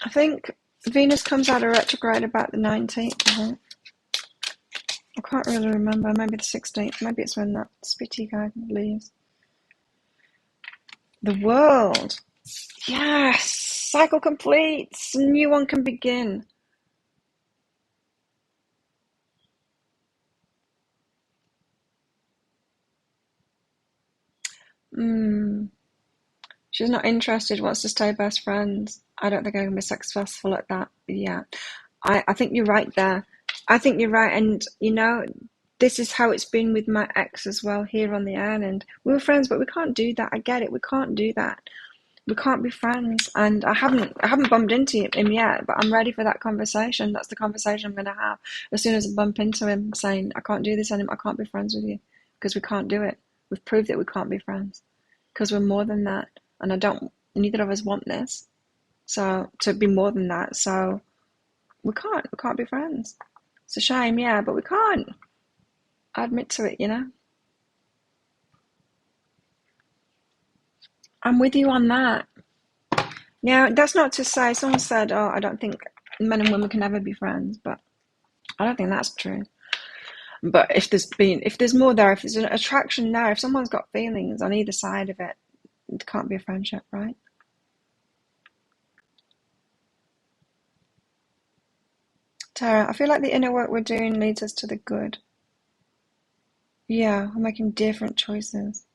I think Venus comes out of retrograde about the 19th, I think. I can't really remember. Maybe the 16th. Maybe it's when that spitty guy leaves. The world. Yes! Cycle completes. A new one can begin. She's not interested, wants to stay best friends. I don't think I can be successful at that. Yeah. I think you're right there. I think you're right. And, this is how it's been with my ex as well here on the island. We were friends, but we can't do that. I get it. We can't do that. We can't be friends. And I haven't bumped into him yet, but I'm ready for that conversation. That's the conversation I'm going to have as soon as I bump into him, saying, I can't do this anymore. I can't be friends with you because we can't do it. We've proved that we can't be friends because we're more than that. And neither of us want this. So to be more than that. So we can't be friends. It's a shame, yeah, but we can't. I admit to it, I'm with you on that. Now, that's not to say, someone said, oh, I don't think men and women can ever be friends, but I don't think that's true. But if there's more there, if there's an attraction there, if someone's got feelings on either side of it, it can't be a friendship, right? Tara, I feel like the inner work we're doing leads us to the good. Yeah, we're making different choices.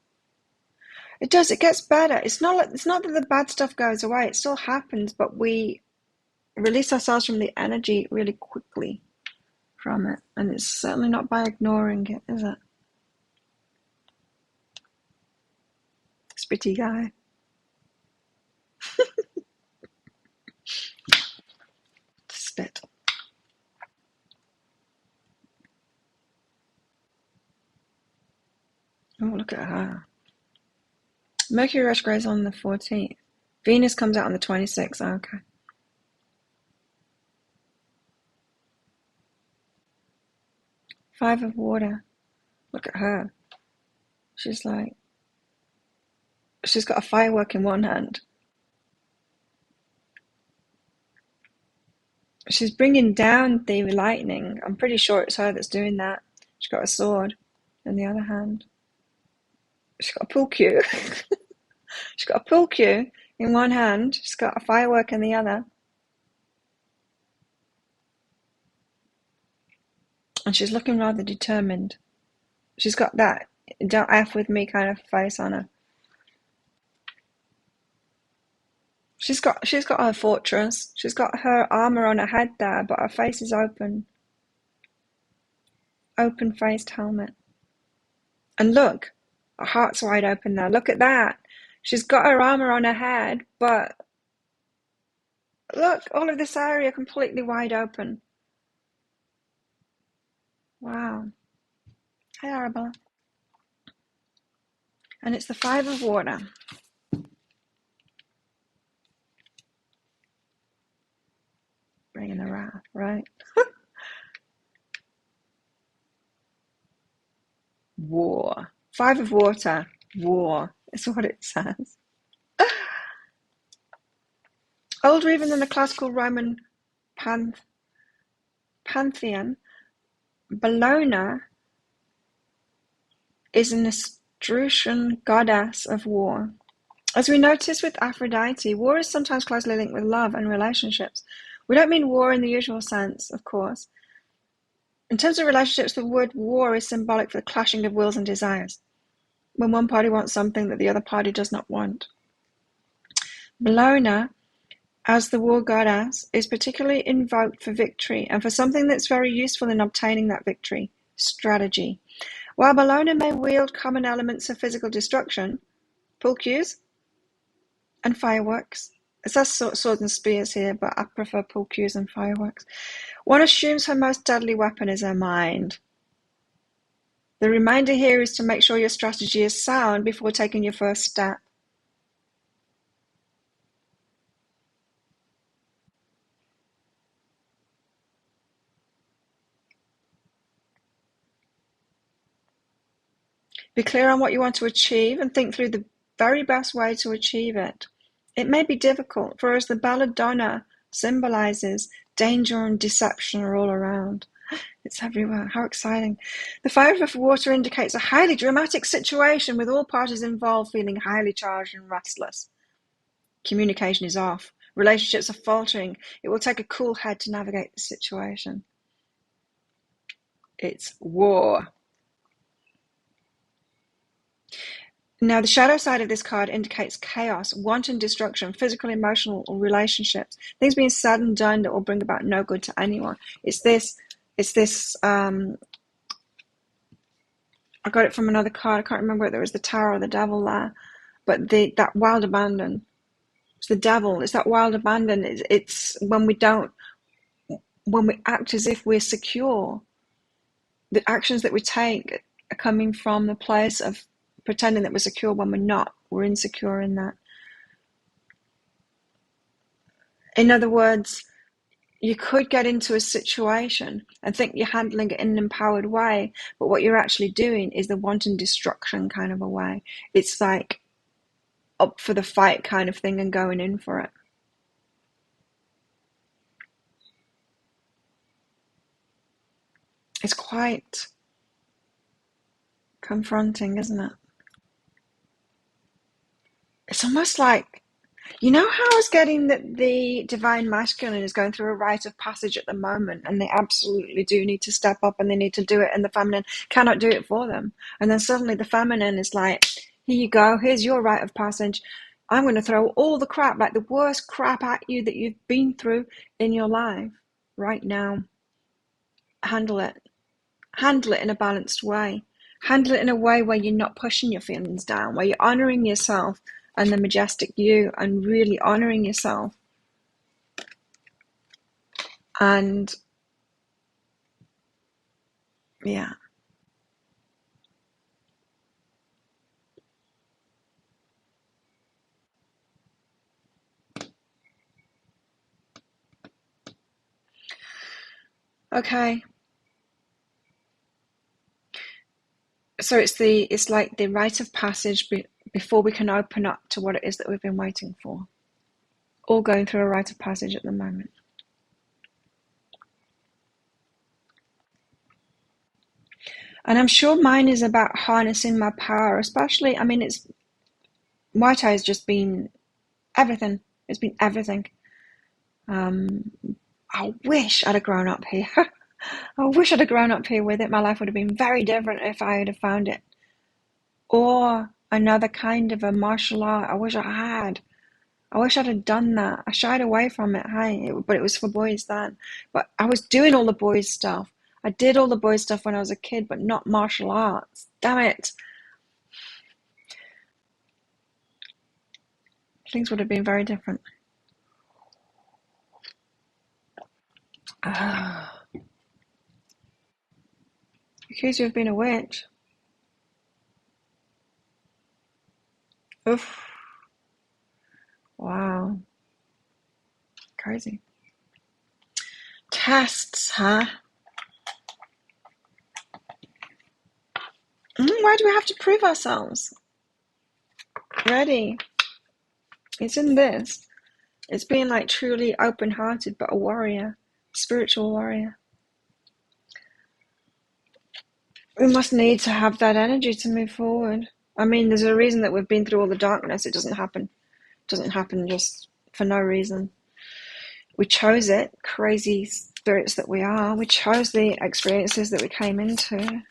It does, it gets better. It's not that the bad stuff goes away, it still happens, but we release ourselves from the energy really quickly from it. And it's certainly not by ignoring it, is it? Spitty guy. Spit. Oh, look at her. Mercury retrograde on the 14th. Venus comes out on the 26th. Oh, okay. Five of water. Look at her. She's like, she's got a firework in one hand. She's bringing down the lightning. I'm pretty sure it's her that's doing that. She's got a sword in the other hand. She's got a pool cue. She's got a pool cue in one hand. She's got a firework in the other. And she's looking rather determined. She's got that don't F with me kind of face on her. She's got her fortress. She's got her armor on her head there, but her face is open. Open-faced helmet. And look, her heart's wide open there. Look at that. She's got her armor on her head, but look, all of this area completely wide open. Wow. Hi, Arabella. And it's the Five of Water. Bringing the wrath, right? War. Five of Water. War. It's what it says. Older even than the classical Roman pantheon, Bellona is an Etruscan goddess of war. As we notice with Aphrodite, war is sometimes closely linked with love and relationships. We don't mean war in the usual sense, of course. In terms of relationships, the word war is symbolic for the clashing of wills and desires, when one party wants something that the other party does not want. Bellona, as the war goddess, is particularly invoked for victory and for something that's very useful in obtaining that victory: strategy. While Bellona may wield common elements of physical destruction, pool cues, and fireworks. It says swords and spears here, but I prefer pool cues and fireworks. One assumes her most deadly weapon is her mind. The reminder here is to make sure your strategy is sound before taking your first step. Be clear on what you want to achieve and think through the very best way to achieve it. It may be difficult, for as the belladonna symbolizes, danger and deception are all around. It's everywhere. How exciting. The Five of Water indicates a highly dramatic situation with all parties involved feeling highly charged and restless. Communication is off. Relationships are faltering. It will take a cool head to navigate the situation. It's war. Now, the shadow side of this card indicates chaos, wanton destruction, physical, emotional, or relationships. Things being said and done that will bring about no good to anyone. It's this, I got it from another card. I can't remember whether it was the Tower or the Devil there. But that wild abandon. It's the Devil. It's that wild abandon. It's when we act as if we're secure. The actions that we take are coming from the place of pretending that we're secure when we're not. We're insecure in that. In other words, you could get into a situation and think you're handling it in an empowered way, but what you're actually doing is the wanton destruction kind of a way. It's like up for the fight kind of thing and going in for it. It's quite confronting, isn't it? It's almost like You know how I was getting that the divine masculine is going through a rite of passage at the moment, and they absolutely do need to step up and they need to do it, and the feminine cannot do it for them. And then suddenly the feminine is like, here you go, here's your rite of passage. I'm going to throw all the crap, like the worst crap at you that you've been through in your life right now. Handle it. Handle it in a balanced way. Handle it in a way where you're not pushing your feelings down, where you're honoring yourself and the majestic you, and really honoring yourself. And yeah. Okay. So it's like the rite of passage before we can open up to what it is that we've been waiting for. All going through a rite of passage at the moment. And I'm sure mine is about harnessing my power, especially, I mean, it's Muay Thai has just been everything. It's been everything. I wish I'd have grown up here. I wish I'd have grown up here with it. My life would have been very different if I had have found it. Or another kind of a martial art. I wish I had. I wish I'd have done that. I shied away from it, but it was for boys then. But I was doing all the boys stuff. I did all the boys stuff when I was a kid, but not martial arts. Damn it. Things would have been very different. Accuse you of being a witch. Oof. Wow. Crazy. Tests, huh? Why do we have to prove ourselves? Ready. It's in this. It's being like truly open-hearted, but a warrior. Spiritual warrior. We must need to have that energy to move forward. I mean, there's a reason that we've been through all the darkness. It doesn't happen. It doesn't happen just for no reason. We chose it, crazy spirits that we are. We chose the experiences that we came into.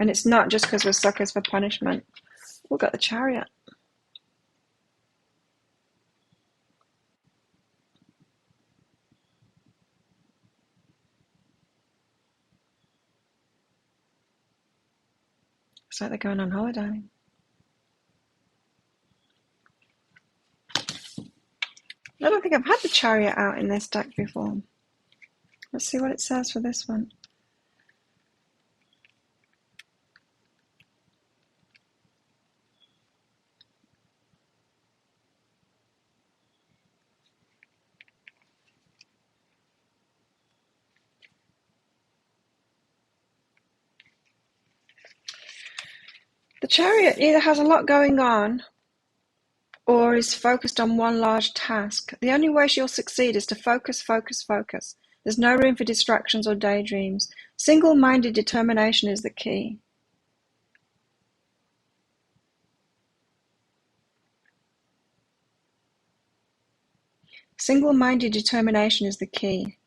And it's not just because we're suckers for punishment. We've got the Chariot. It's like they're going on holiday. I don't think I've had the Chariot out in this deck before. Let's see what it says for this one. The Chariot either has a lot going on or is focused on one large task. The only way she'll succeed is to focus, focus, focus. There's no room for distractions or daydreams. Single-minded determination is the key. Single-minded determination is the key.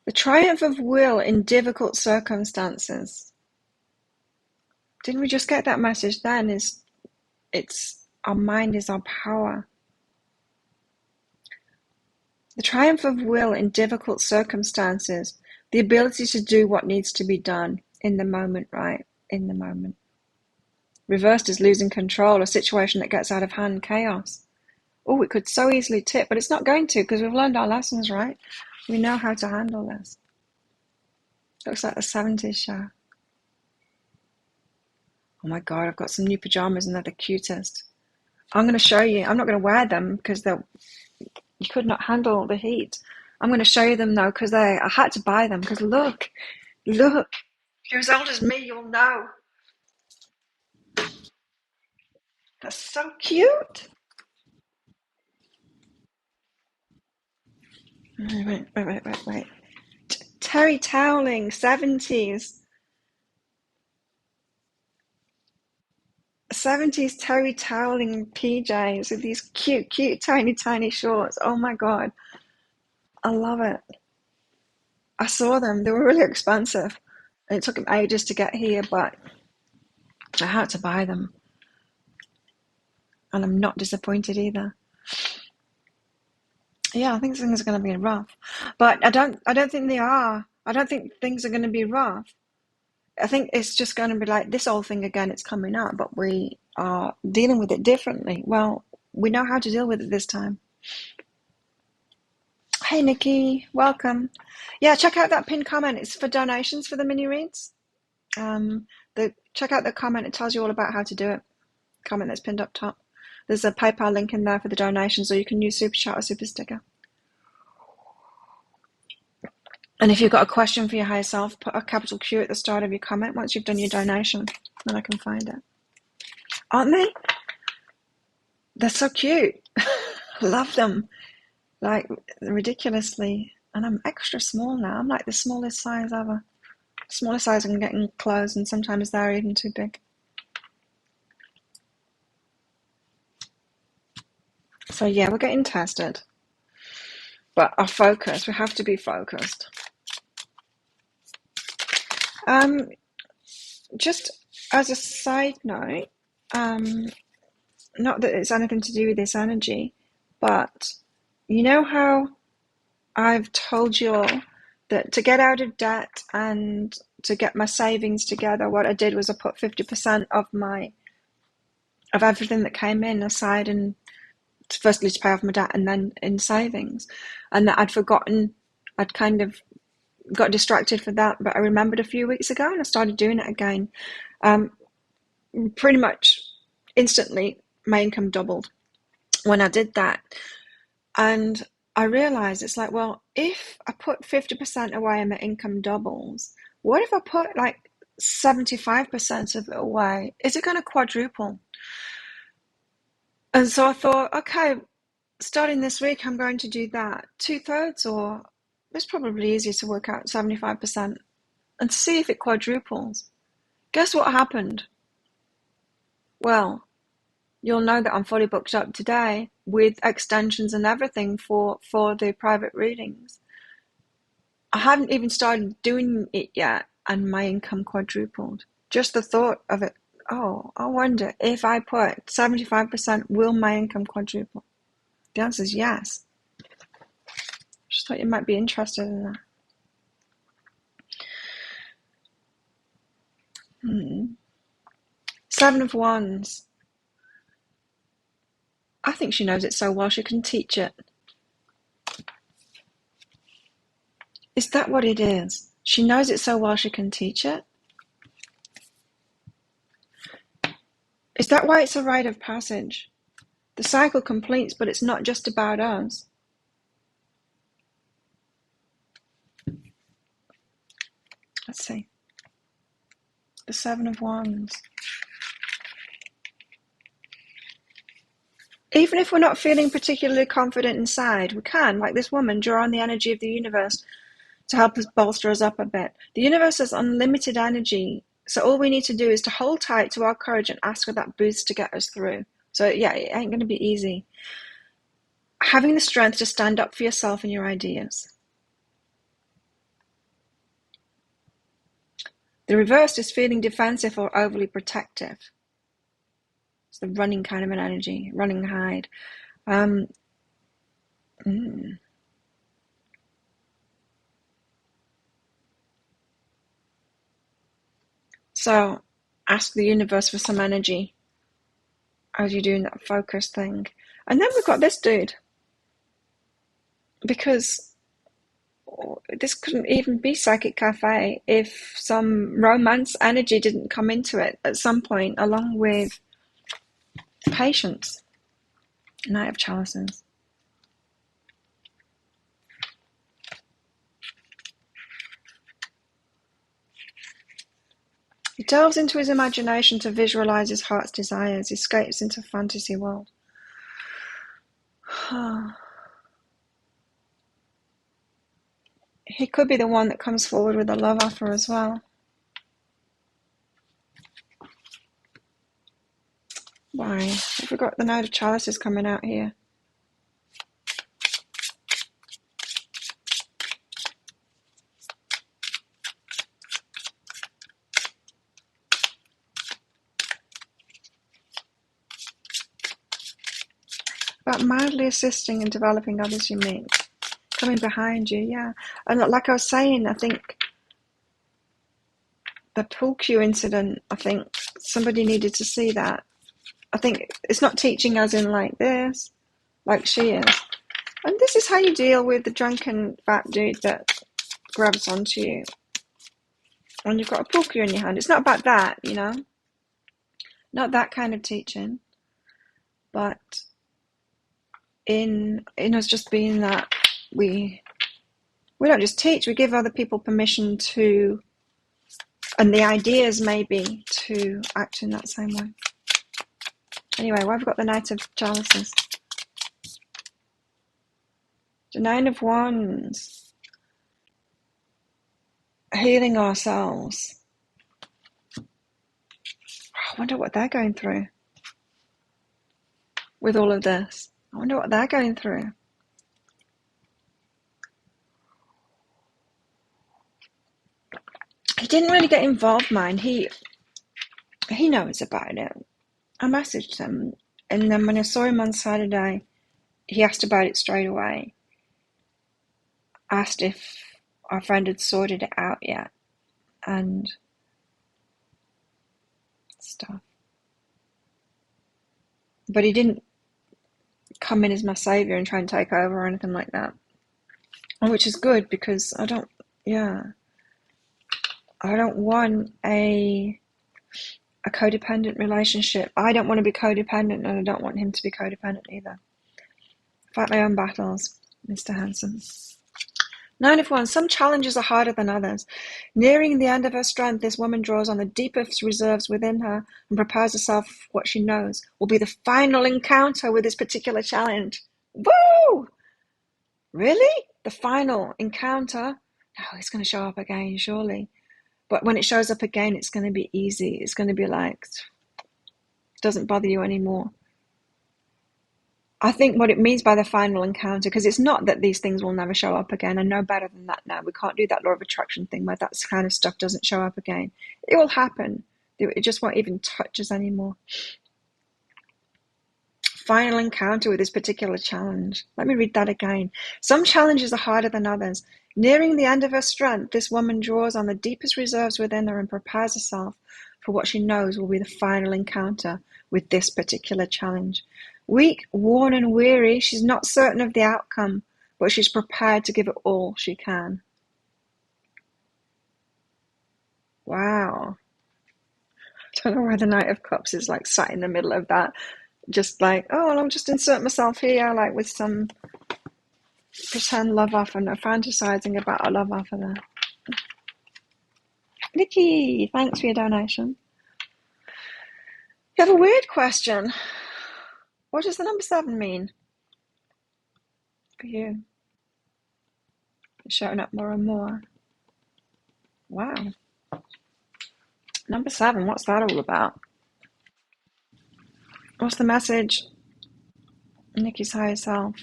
The triumph of will in difficult circumstances. Didn't we just get that message then? It's our mind is our power. The triumph of will in difficult circumstances. The ability to do what needs to be done in the moment, right? In the moment. Reversed is losing control, a situation that gets out of hand, chaos. Oh, it could so easily tip, but it's not going to because we've learned our lessons, right? We know how to handle this. Looks like the 70s show. Oh my God, I've got some new pajamas and they're the cutest. I'm going to show you. I'm not going to wear them because you could not handle the heat. I'm going to show you them though because I had to buy them because look. If you're as old as me, you'll know. That's so cute. Wait. Terry toweling, 70s. 70s terry toweling PJs with these cute, cute, tiny, tiny shorts. Oh my God. I love it. I saw them. They were really expensive. And it took them ages to get here, but I had to buy them. And I'm not disappointed either. Yeah, I think things are going to be rough. But I don't think they are. I don't think things are going to be rough. I think it's just going to be like this old thing again. It's coming up, but we are dealing with it differently. Well, we know how to deal with it this time. Hey, Nikki, welcome. Yeah, check out that pinned comment. It's for donations for the mini reads. Check out the comment. It tells you all about how to do it. Comment that's pinned up top. There's a PayPal link in there for the donations, or you can use Super Chat or Super Sticker. And if you've got a question for your higher self, put a capital Q at the start of your comment once you've done your donation, then I can find it. Aren't they? They're so cute. I love them. Like, ridiculously. And I'm extra small now. I'm like the smallest size ever. Smallest size I can get in clothes, and sometimes they're even too big. So yeah, we're getting tested. But our focus, we have to be focused. Just as a side note, not that it's anything to do with this energy, but you know how I've told you all that to get out of debt and to get my savings together, what I did was I put 50% of everything that came in aside, and firstly to pay off my debt and then in savings, and that I'd forgotten. I'd kind of got distracted for that, but I remembered a few weeks ago and I started doing it again. Pretty much instantly my income doubled when I did that, and I realized it's like, well, if I put 50% away and my income doubles, what if I put like 75% of it away? Is it going to quadruple? And so I thought, okay, starting this week, I'm going to do that. 2/3, or it's probably easier to work out 75% and see if it quadruples. Guess what happened? Well, you'll know that I'm fully booked up today with extensions and everything for the private readings. I hadn't even started doing it yet, and my income quadrupled. Just the thought of it. Oh, I wonder if I put 75%, will my income quadruple? The answer is yes. Just thought you might be interested in that. 7 of Wands. I think she knows it so well she can teach it. Is that what it is? She knows it so well she can teach it? Is that why it's a rite of passage? The cycle completes, but it's not just about us. Let's see. The 7 of Wands. Even if we're not feeling particularly confident inside, we can, like this woman, draw on the energy of the universe to help us bolster us up a bit. The universe has unlimited energy, so all we need to do is to hold tight to our courage and ask for that boost to get us through. So yeah, it ain't going to be easy. Having the strength to stand up for yourself and your ideas. The reverse is feeling defensive or overly protective. It's the running kind of an energy, running hide. So ask the universe for some energy as you're doing that focus thing. And then we've got this dude. Because this couldn't even be Psychic Cafe if some romance energy didn't come into it at some point, along with patience. Knight of Chalices. He delves into his imagination to visualize his heart's desires, escapes into a fantasy world. He could be the one that comes forward with a love offer as well. Why? Have we got the Knight of Chalices coming out here? About mildly assisting and developing others you meet. Coming behind you, yeah. And like I was saying, I think the pool cue incident, I think somebody needed to see that. I think it's not teaching as in like this, like she is. And this is how you deal with the drunken fat dude that grabs onto you. And you've got a pool cue in your hand. It's not about that, you know. Not that kind of teaching. But in us just being that we don't just teach, we give other people permission to, and the ideas maybe, to act in that same way. Anyway, why have we got the Knight of Chalices? The Nine of Wands. Healing ourselves. I wonder what they're going through with all of this. I wonder what they're going through. He didn't really get involved, mine. He knows about it. I messaged him, and then when I saw him on Saturday, he asked about it straight away. Asked if our friend had sorted it out yet, and stuff. But he didn't come in as my savior and try and take over or anything like that. Which is good, because I don't want a codependent relationship. I don't want to be codependent, and I don't want him to be codependent either. Fight my own battles, Mr. Handsome. Nine of Wands. Some challenges are harder than others. Nearing the end of her strength, this woman draws on the deepest reserves within her and prepares herself for what she knows will be the final encounter with this particular challenge. Woo! Really? The final encounter? Oh, it's going to show up again, surely. But when it shows up again, it's going to be easy. It's going to be like, it doesn't bother you anymore. I think what it means by the final encounter, because it's not that these things will never show up again. I know better than that now. We can't do that law of attraction thing where that kind of stuff doesn't show up again. It will happen. It just won't even touch us anymore. Final encounter with this particular challenge. Let me read that again. Some challenges are harder than others. Nearing the end of her strength, this woman draws on the deepest reserves within her and prepares herself for what she knows will be the final encounter with this particular challenge. Weak, worn and weary, she's not certain of the outcome, but she's prepared to give it all she can. Wow. I don't know why the Knight of Cups is like sat in the middle of that. Just like, oh, well, I'll just insert myself here, like with some pretend love offer, no fantasizing about a love offer there. Nikki, thanks for your donation. You have a weird question. What does the number 7 mean for you? It's showing up more and more. Wow. Number 7, what's that all about? What's the message? Nikki's higher self.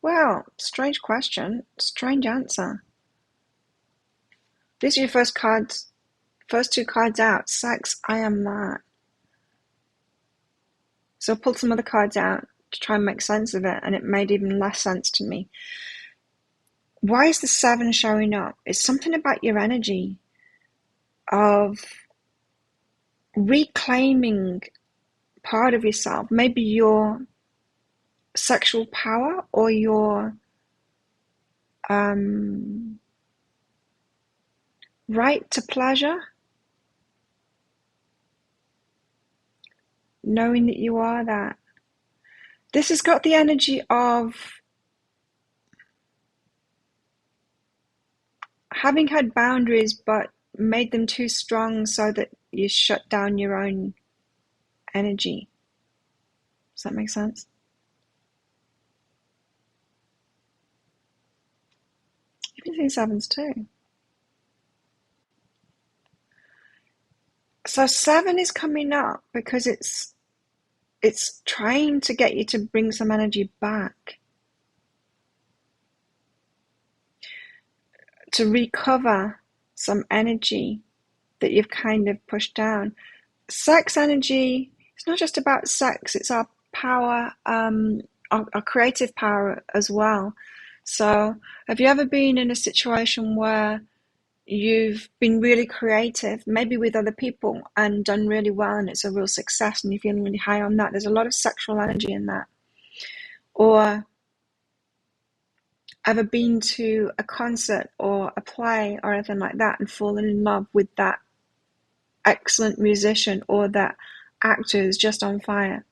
Well, strange question, strange answer. These are your first two cards out. Sex, I am that. So I pulled some other cards out to try and make sense of it, and it made even less sense to me. Why is the 7 showing up? It's something about your energy of reclaiming part of yourself, maybe your sexual power or your right to pleasure, knowing that you are that. This has got the energy of having had boundaries but made them too strong so that you shut down your own energy. Does that make sense? Even things happens too. So 7 is coming up because it's trying to get you to bring some energy back, to recover some energy that you've kind of pushed down. Sex energy, it's not just about sex, it's our power, our creative power as well. So have you ever been in a situation where you've been really creative, maybe with other people, and done really well, and it's a real success, and you're feeling really high on that? There's a lot of sexual energy in that. Or ever been to a concert or a play or anything like that and fallen in love with that excellent musician or that actor who's just on fire?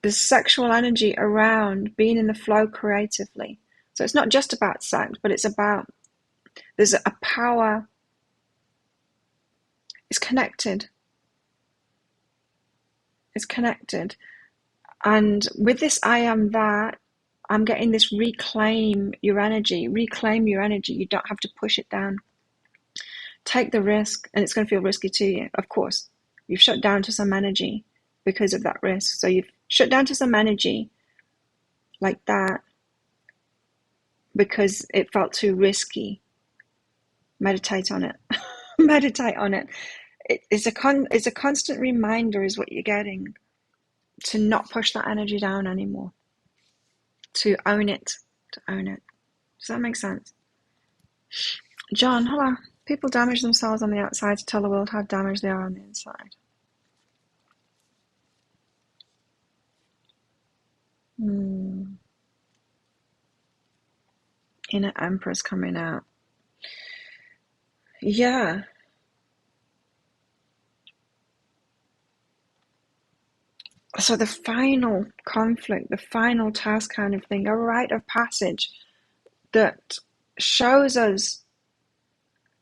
There's sexual energy around being in the flow creatively. So it's not just about sex, but it's about, there's a power, it's connected. It's connected. And with this I am that, I'm getting this reclaim your energy. Reclaim your energy. You don't have to push it down. Take the risk, and it's going to feel risky to you, of course. You've shut down to some energy because of that risk. So you've shut down to some energy like that because it felt too risky. Meditate on it. Meditate on it. It's a constant reminder is what you're getting, to not push that energy down anymore. To own it. To own it. Does that make sense? John, hello. People damage themselves on the outside to tell the world how damaged they are on the inside. Inner Empress coming out. Yeah. So the final conflict, the final task kind of thing, a rite of passage that shows us,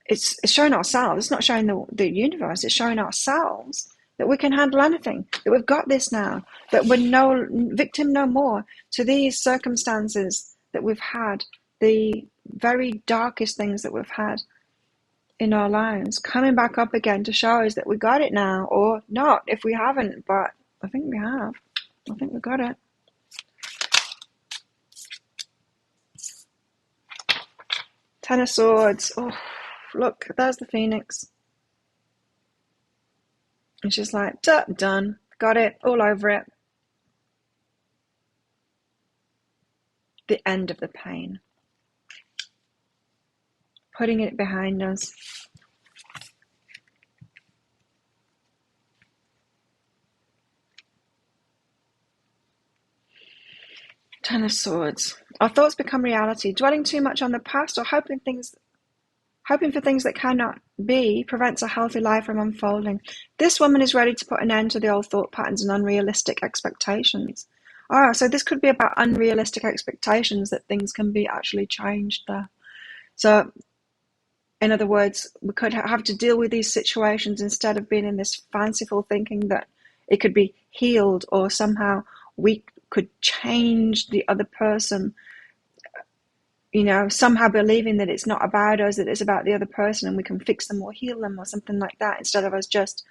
it's showing ourselves, it's not showing the universe, it's showing ourselves that we can handle anything, that we've got this now, that we're no victim no more to these circumstances that we've had, the very darkest things that we've had in our lives, coming back up again to show us that we got it now, or not if we haven't, but I think we have. I think we got it. Ten of Swords. Oh, look, there's the Phoenix. And she's like, done. Got it. All over it. The end of the pain. Putting it behind us. Ten of Swords. Our thoughts become reality. Dwelling too much on the past or hoping for things that cannot be prevents a healthy life from unfolding. This woman is ready to put an end to the old thought patterns and unrealistic expectations. Oh, so this could be about unrealistic expectations that things can be actually changed there. So, in other words, we could have to deal with these situations instead of being in this fanciful thinking that it could be healed or somehow we could change the other person, somehow believing that it's not about us, that it's about the other person and we can fix them or heal them or something like that, instead of us just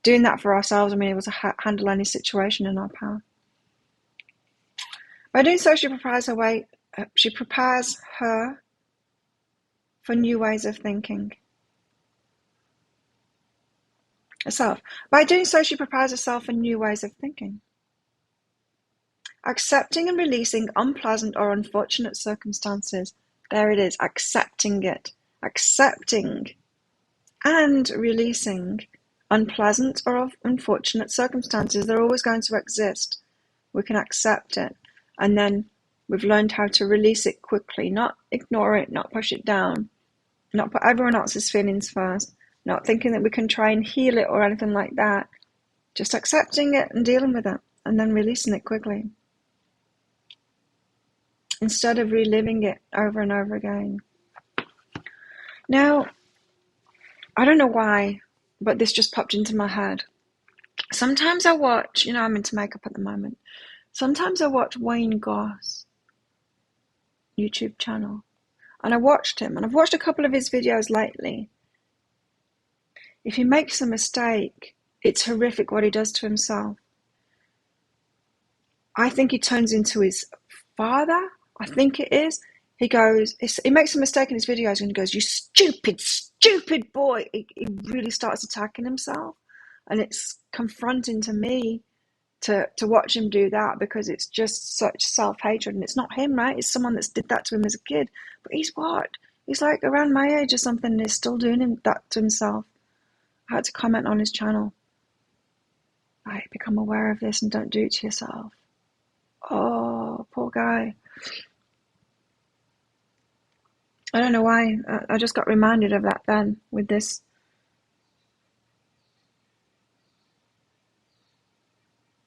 doing that for ourselves and being able to handle any situation in our power. By doing so, she prepares her for new ways of thinking. Herself. By doing so, she prepares herself for new ways of thinking. Accepting and releasing unpleasant or unfortunate circumstances. There it is, accepting it. Accepting and releasing unpleasant or unfortunate circumstances. They're always going to exist. We can accept it. And then we've learned how to release it quickly, not ignore it, not push it down, not put everyone else's feelings first, not thinking that we can try and heal it or anything like that. Just accepting it and dealing with it and then releasing it quickly, instead of reliving it over and over again. Now, I don't know why, but this just popped into my head. Sometimes I watch, I'm into makeup at the moment. Sometimes I watch Wayne Goss YouTube channel. And I watched him, and I've watched a couple of his videos lately. If he makes a mistake, it's horrific what he does to himself. I think he turns into his father. I think it is. He makes a mistake in his videos and he goes, "You stupid, stupid boy." He really starts attacking himself. And it's confronting to me to watch him do that, because it's just such self-hatred. And it's not him, right? It's someone that's did that to him as a kid. But he's like around my age or something, and he's still doing that to himself. I had to comment on his channel. Right, become aware of this and don't do it to yourself. Oh, poor guy. I don't know why. I just got reminded of that then with this.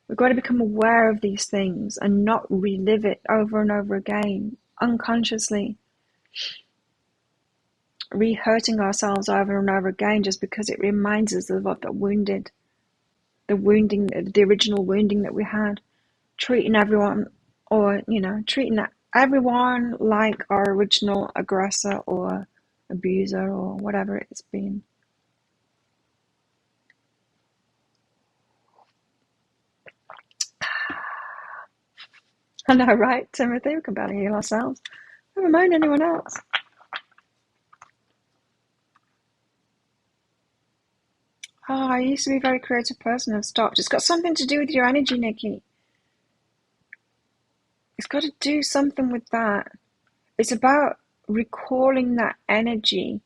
We've got to become aware of these things and not relive it over and over again, unconsciously. Re-hurting ourselves over and over again just because it reminds us of the wounding, the original wounding that we had. Treating everyone like our original aggressor or abuser or whatever it's been. I know, right, Timothy? We can barely heal ourselves. Never mind anyone else. Oh, I used to be a very creative person. I've stopped. It's got something to do with your energy, Nikki. It's got to do something with that. It's about recalling that energy.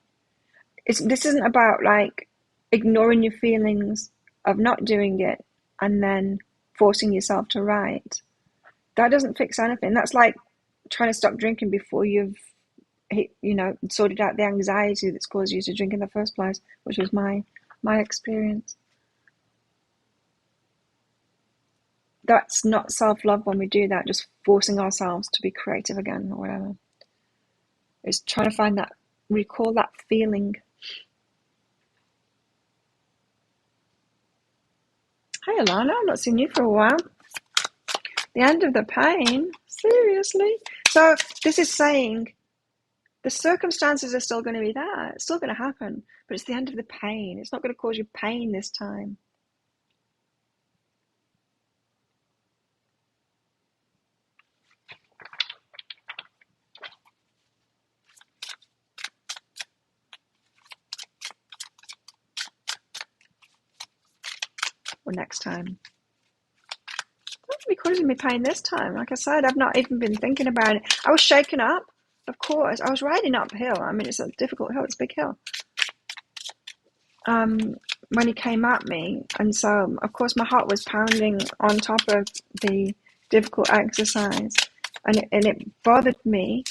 This isn't about like ignoring your feelings of not doing it and then forcing yourself to write. That doesn't fix anything. That's like trying to stop drinking before you've sorted out the anxiety that's caused you to drink in the first place, which was my experience. That's not self-love when we do that, just forcing ourselves to be creative again or whatever. It's trying to find that, recall that feeling. Hey Alana, I've not seen you for a while. The end of the pain? Seriously? So this is saying the circumstances are still going to be there. It's still going to happen, but it's the end of the pain. It's not going to cause you pain this time. Or next time. It's not going to be causing me pain this time. Like I said, I've not even been thinking about it. I was shaken up, of course. I was riding uphill. I mean, it's a difficult hill. It's a big hill. When he came at me, and so of course my heart was pounding on top of the difficult exercise, and it bothered me,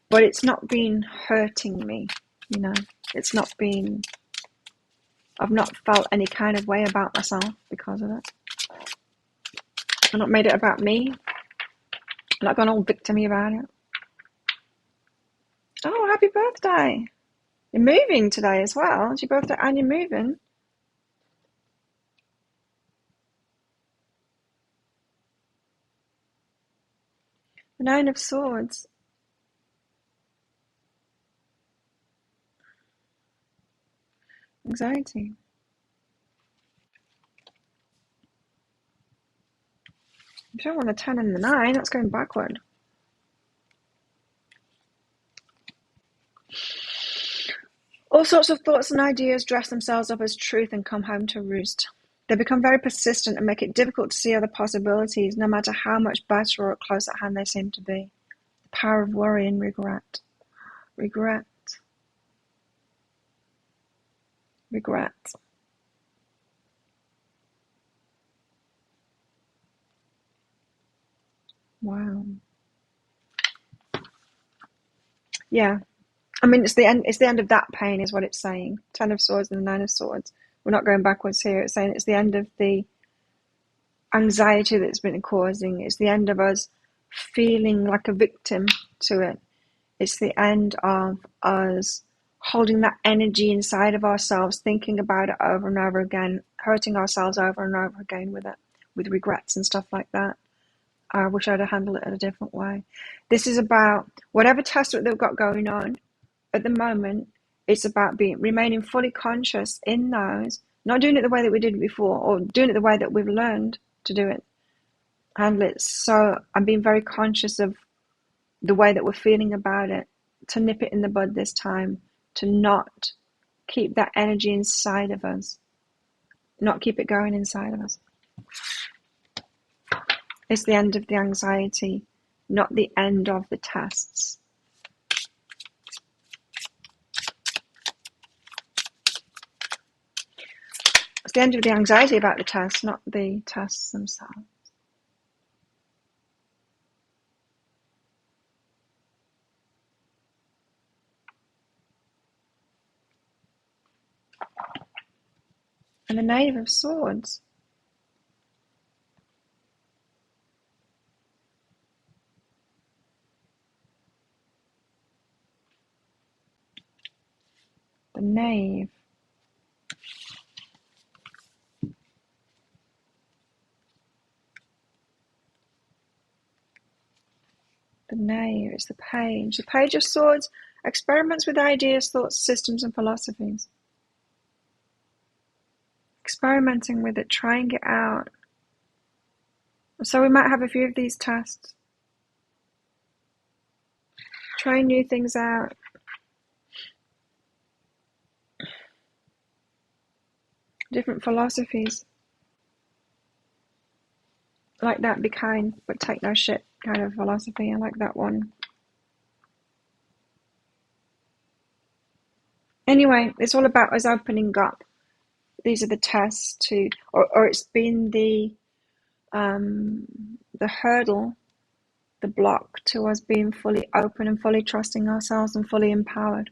but it's not been hurting me, it's not been, I've not felt any kind of way about myself because of it. I've not made it about me. I'm not gone all victim-y about it. Oh, happy birthday. You're moving today as well. It's your birthday and you're moving. The Nine of Swords. Anxiety. I don't want the 10 and the 9. That's going backward. All sorts of thoughts and ideas dress themselves up as truth and come home to roost. They become very persistent and make it difficult to see other possibilities, no matter how much better or close at hand they seem to be. The power of worry and regret. Regret. Regret. Wow. Yeah. I mean, it's the end of that pain is what it's saying. 10 of Swords and the 9 of Swords. We're not going backwards here. It's saying it's the end of the anxiety that's been causing. It's the end of us feeling like a victim to it. It's the end of us holding that energy inside of ourselves, thinking about it over and over again, hurting ourselves over and over again with it, with regrets and stuff like that. I wish I'd have handled it in a different way. This is about whatever test that they've got going on at the moment. It's about remaining fully conscious in those, not doing it the way that we did it before, or doing it the way that we've learned to do it, handle it. So I'm being very conscious of the way that we're feeling about it, to nip it in the bud this time, to not keep that energy inside of us, not keep it going inside of us. It's the end of the anxiety, not the end of the tests. It's the end of the anxiety about the tests, not the tests themselves. And the Knave of Swords. The Knave. The Knave is the Page. The Page of Swords experiments with ideas, thoughts, systems, and philosophies. Experimenting with it, trying it out. So we might have a few of these tests. Trying new things out. Different philosophies. Like that, be kind, but take no shit kind of philosophy. I like that one. Anyway, it's all about us opening up. These are the tests to, or it's been the hurdle, the block to us being fully open and fully trusting ourselves and fully empowered.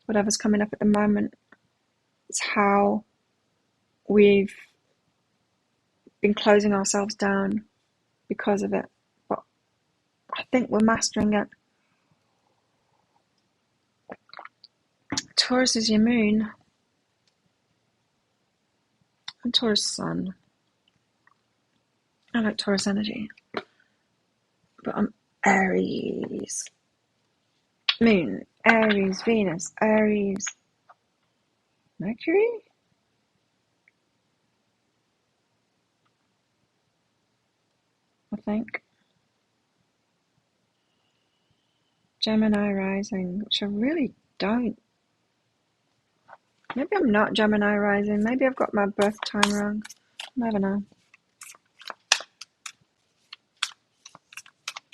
Whatever's coming up at the moment, it's how we've been closing ourselves down because of it. But I think we're mastering it. Taurus is your moon. And Taurus sun. I like Taurus energy. But I'm Aries. Moon, Aries, Venus, Aries, Mercury? I think. Gemini rising, which I really don't. Maybe I'm not Gemini rising. Maybe I've got my birth time wrong. Never know.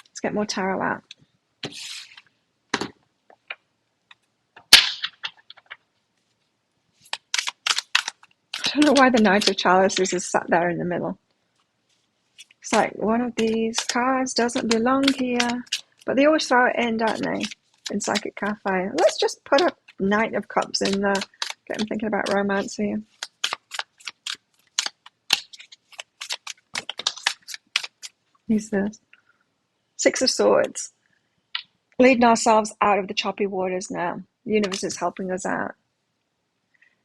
Let's get more tarot out. I don't know why the Knight of Chalices is sat there in the middle. It's like, one of these cards doesn't belong here. But they always throw it in, don't they? In Psychic Cafe. Let's just put a Knight of Cups in there. Get them thinking about romance here. Who's this? Six of Swords. Leading ourselves out of the choppy waters now. The universe is helping us out.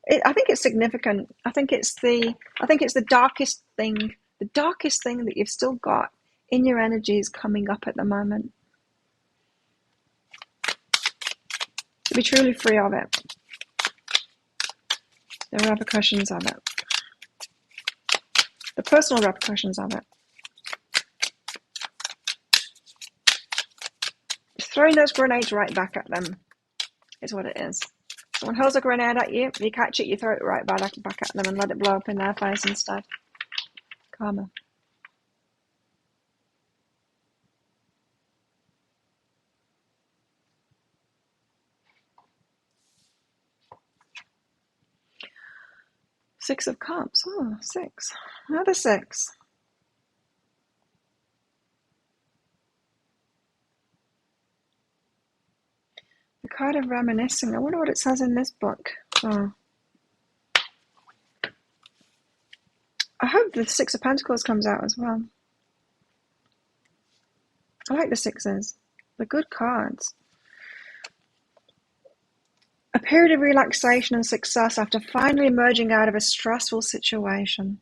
I think it's significant. I think it's the darkest thing. The darkest thing that you've still got in your energies coming up at the moment. To be truly free of it. The repercussions of it. The personal repercussions of it. Throwing those grenades right back at them is what it is. Someone hurls a grenade at you, you catch it, you throw it right back at them and let it blow up in their face instead. Karma. Six of Cups. Oh, six. Another six. The card of reminiscing. I wonder what it says in this book. Oh. I hope the Six of Pentacles comes out as well. I like the sixes. They're good cards. period of relaxation and success after finally emerging out of a stressful situation,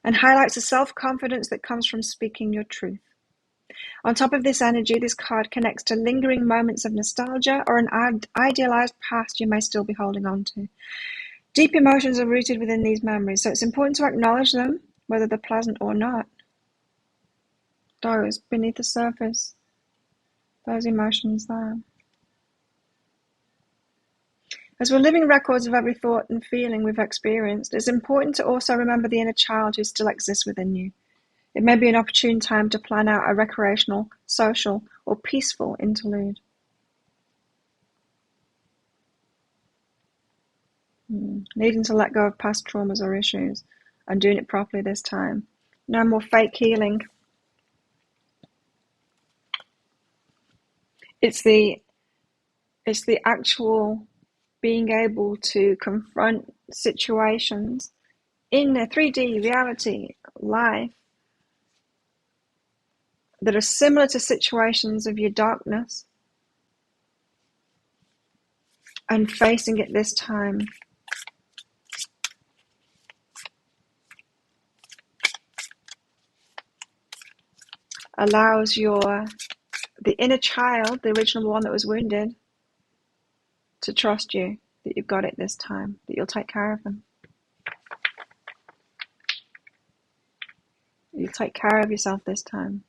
and highlights the self-confidence that comes from speaking your truth. On top of this energy, this card connects to lingering moments of nostalgia or an idealized past you may still be holding on to. Deep emotions are rooted within these memories, so it's important to acknowledge them, whether they're pleasant or not. Those beneath the surface, those emotions there. As we're living records of every thought and feeling we've experienced, it's important to also remember the inner child who still exists within you. It may be an opportune time to plan out a recreational, social, or peaceful interlude. Needing to let go of past traumas or issues and doing it properly this time. No more fake healing. It's the actual being able to confront situations in a 3D reality life that are similar to situations of your darkness, and facing it this time. Allows the inner child, the original one that was wounded, to trust you, that you've got it this time, that you'll take care of them. You'll take care of yourself this time.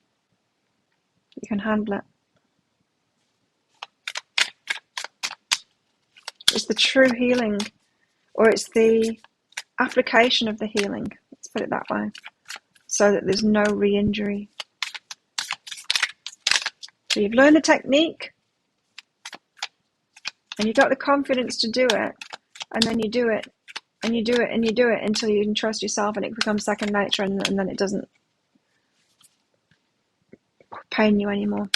You can handle it. It's the true healing, or it's the application of the healing, let's put it that way, so that there's no re-injury. So you've learned the technique, and you've got the confidence to do it, and then you do it, and you do it, and you do it until you can trust yourself, and it becomes second nature, and then it doesn't pain you anymore.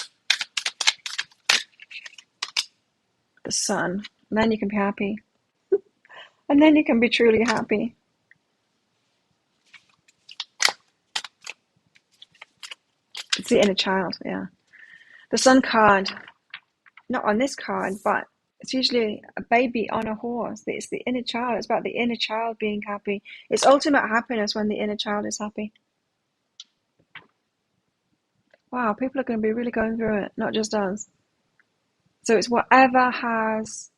The sun. And then you can be happy. And then you can be truly happy. It's the inner child, yeah. The sun card, not on this card, but it's usually a baby on a horse. It's the inner child. It's about the inner child being happy. It's ultimate happiness when the inner child is happy. Wow, people are going to be really going through it, not just us. So it's whatever's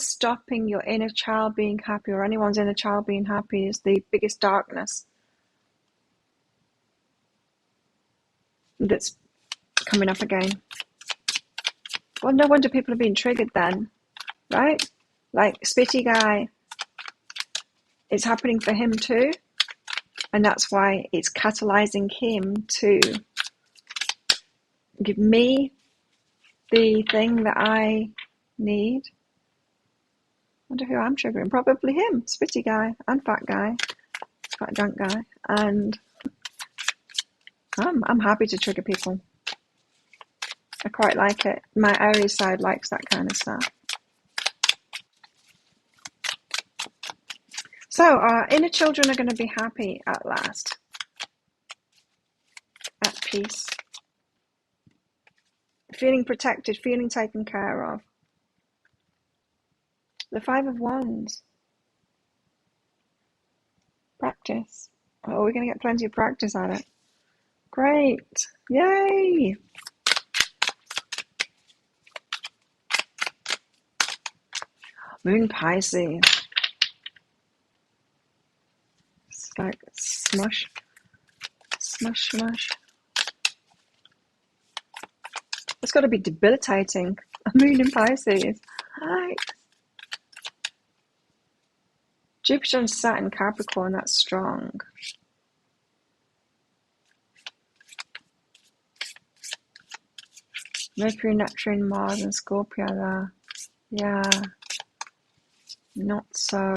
stopping your inner child being happy, or anyone's inner child being happy, is the biggest darkness that's coming up again. Well, no wonder people are being triggered then, right? Like Spitty guy, it's happening for him too, and that's why it's catalyzing him to give me the thing that I need. I wonder who I'm triggering. Probably him, Spitty guy and fat drunk guy, and I'm happy to trigger people. I quite like it. My Aries side likes that kind of stuff. So our inner children are going to be happy at last, at peace, feeling protected, feeling taken care of. The 5 of Wands. Practice. Oh, we're going to get plenty of practice at it. Great. Yay. Moon Pisces. It's like smush. Smush, smush. It's got to be debilitating. A moon in Pisces. Right. Jupiter and Saturn, Capricorn, that's strong. Mercury, Neptune, Mars, and Scorpio there. Yeah. Not so.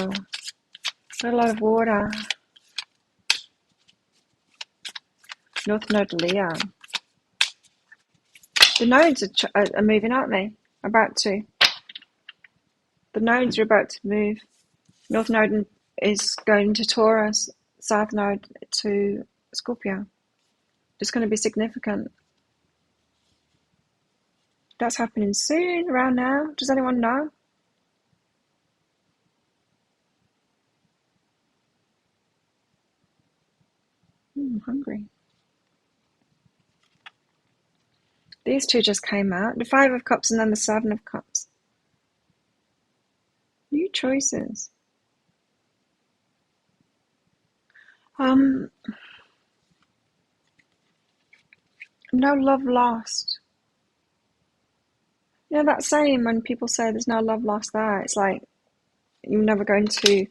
Got a lot of water. North Node, Leo. The nodes are moving, aren't they? About to. The nodes are about to move. North Node is going to Taurus, South Node to Scorpio. It's going to be significant. That's happening soon, around now. Does anyone know? I'm hungry. These two just came out. The Five of Cups and then the Seven of Cups. New choices. No love lost. You know that saying when people say there's no love lost there, it's like you're never going to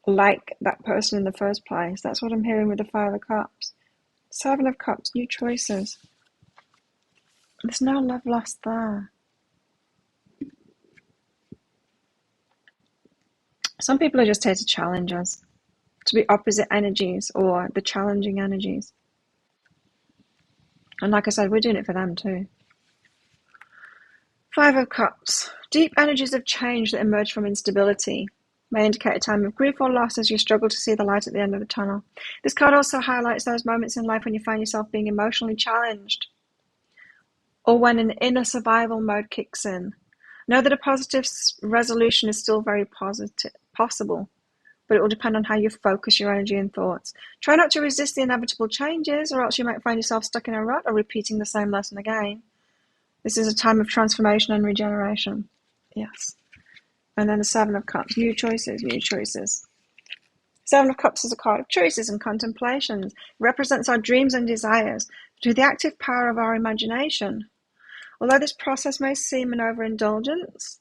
like that person in the first place. That's what I'm hearing with the Five of Cups. Seven of Cups, new choices. There's no love lost there. Some people are just here to challenge us, to be opposite energies or the challenging energies. And like I said, we're doing it for them too. Five of Cups. Deep energies of change that emerge from instability may indicate a time of grief or loss as you struggle to see the light at the end of the tunnel. This card also highlights those moments in life when you find yourself being emotionally challenged or when an inner survival mode kicks in. Know that a positive resolution is still very possible, but it will depend on how you focus your energy and thoughts. Try not to resist the inevitable changes, or else you might find yourself stuck in a rut or repeating the same lesson again. This is a time of transformation and regeneration. Yes. And then the Seven of Cups. New choices, new choices. Seven of Cups is a card of choices and contemplations. It represents our dreams and desires through the active power of our imagination. Although this process may seem an overindulgence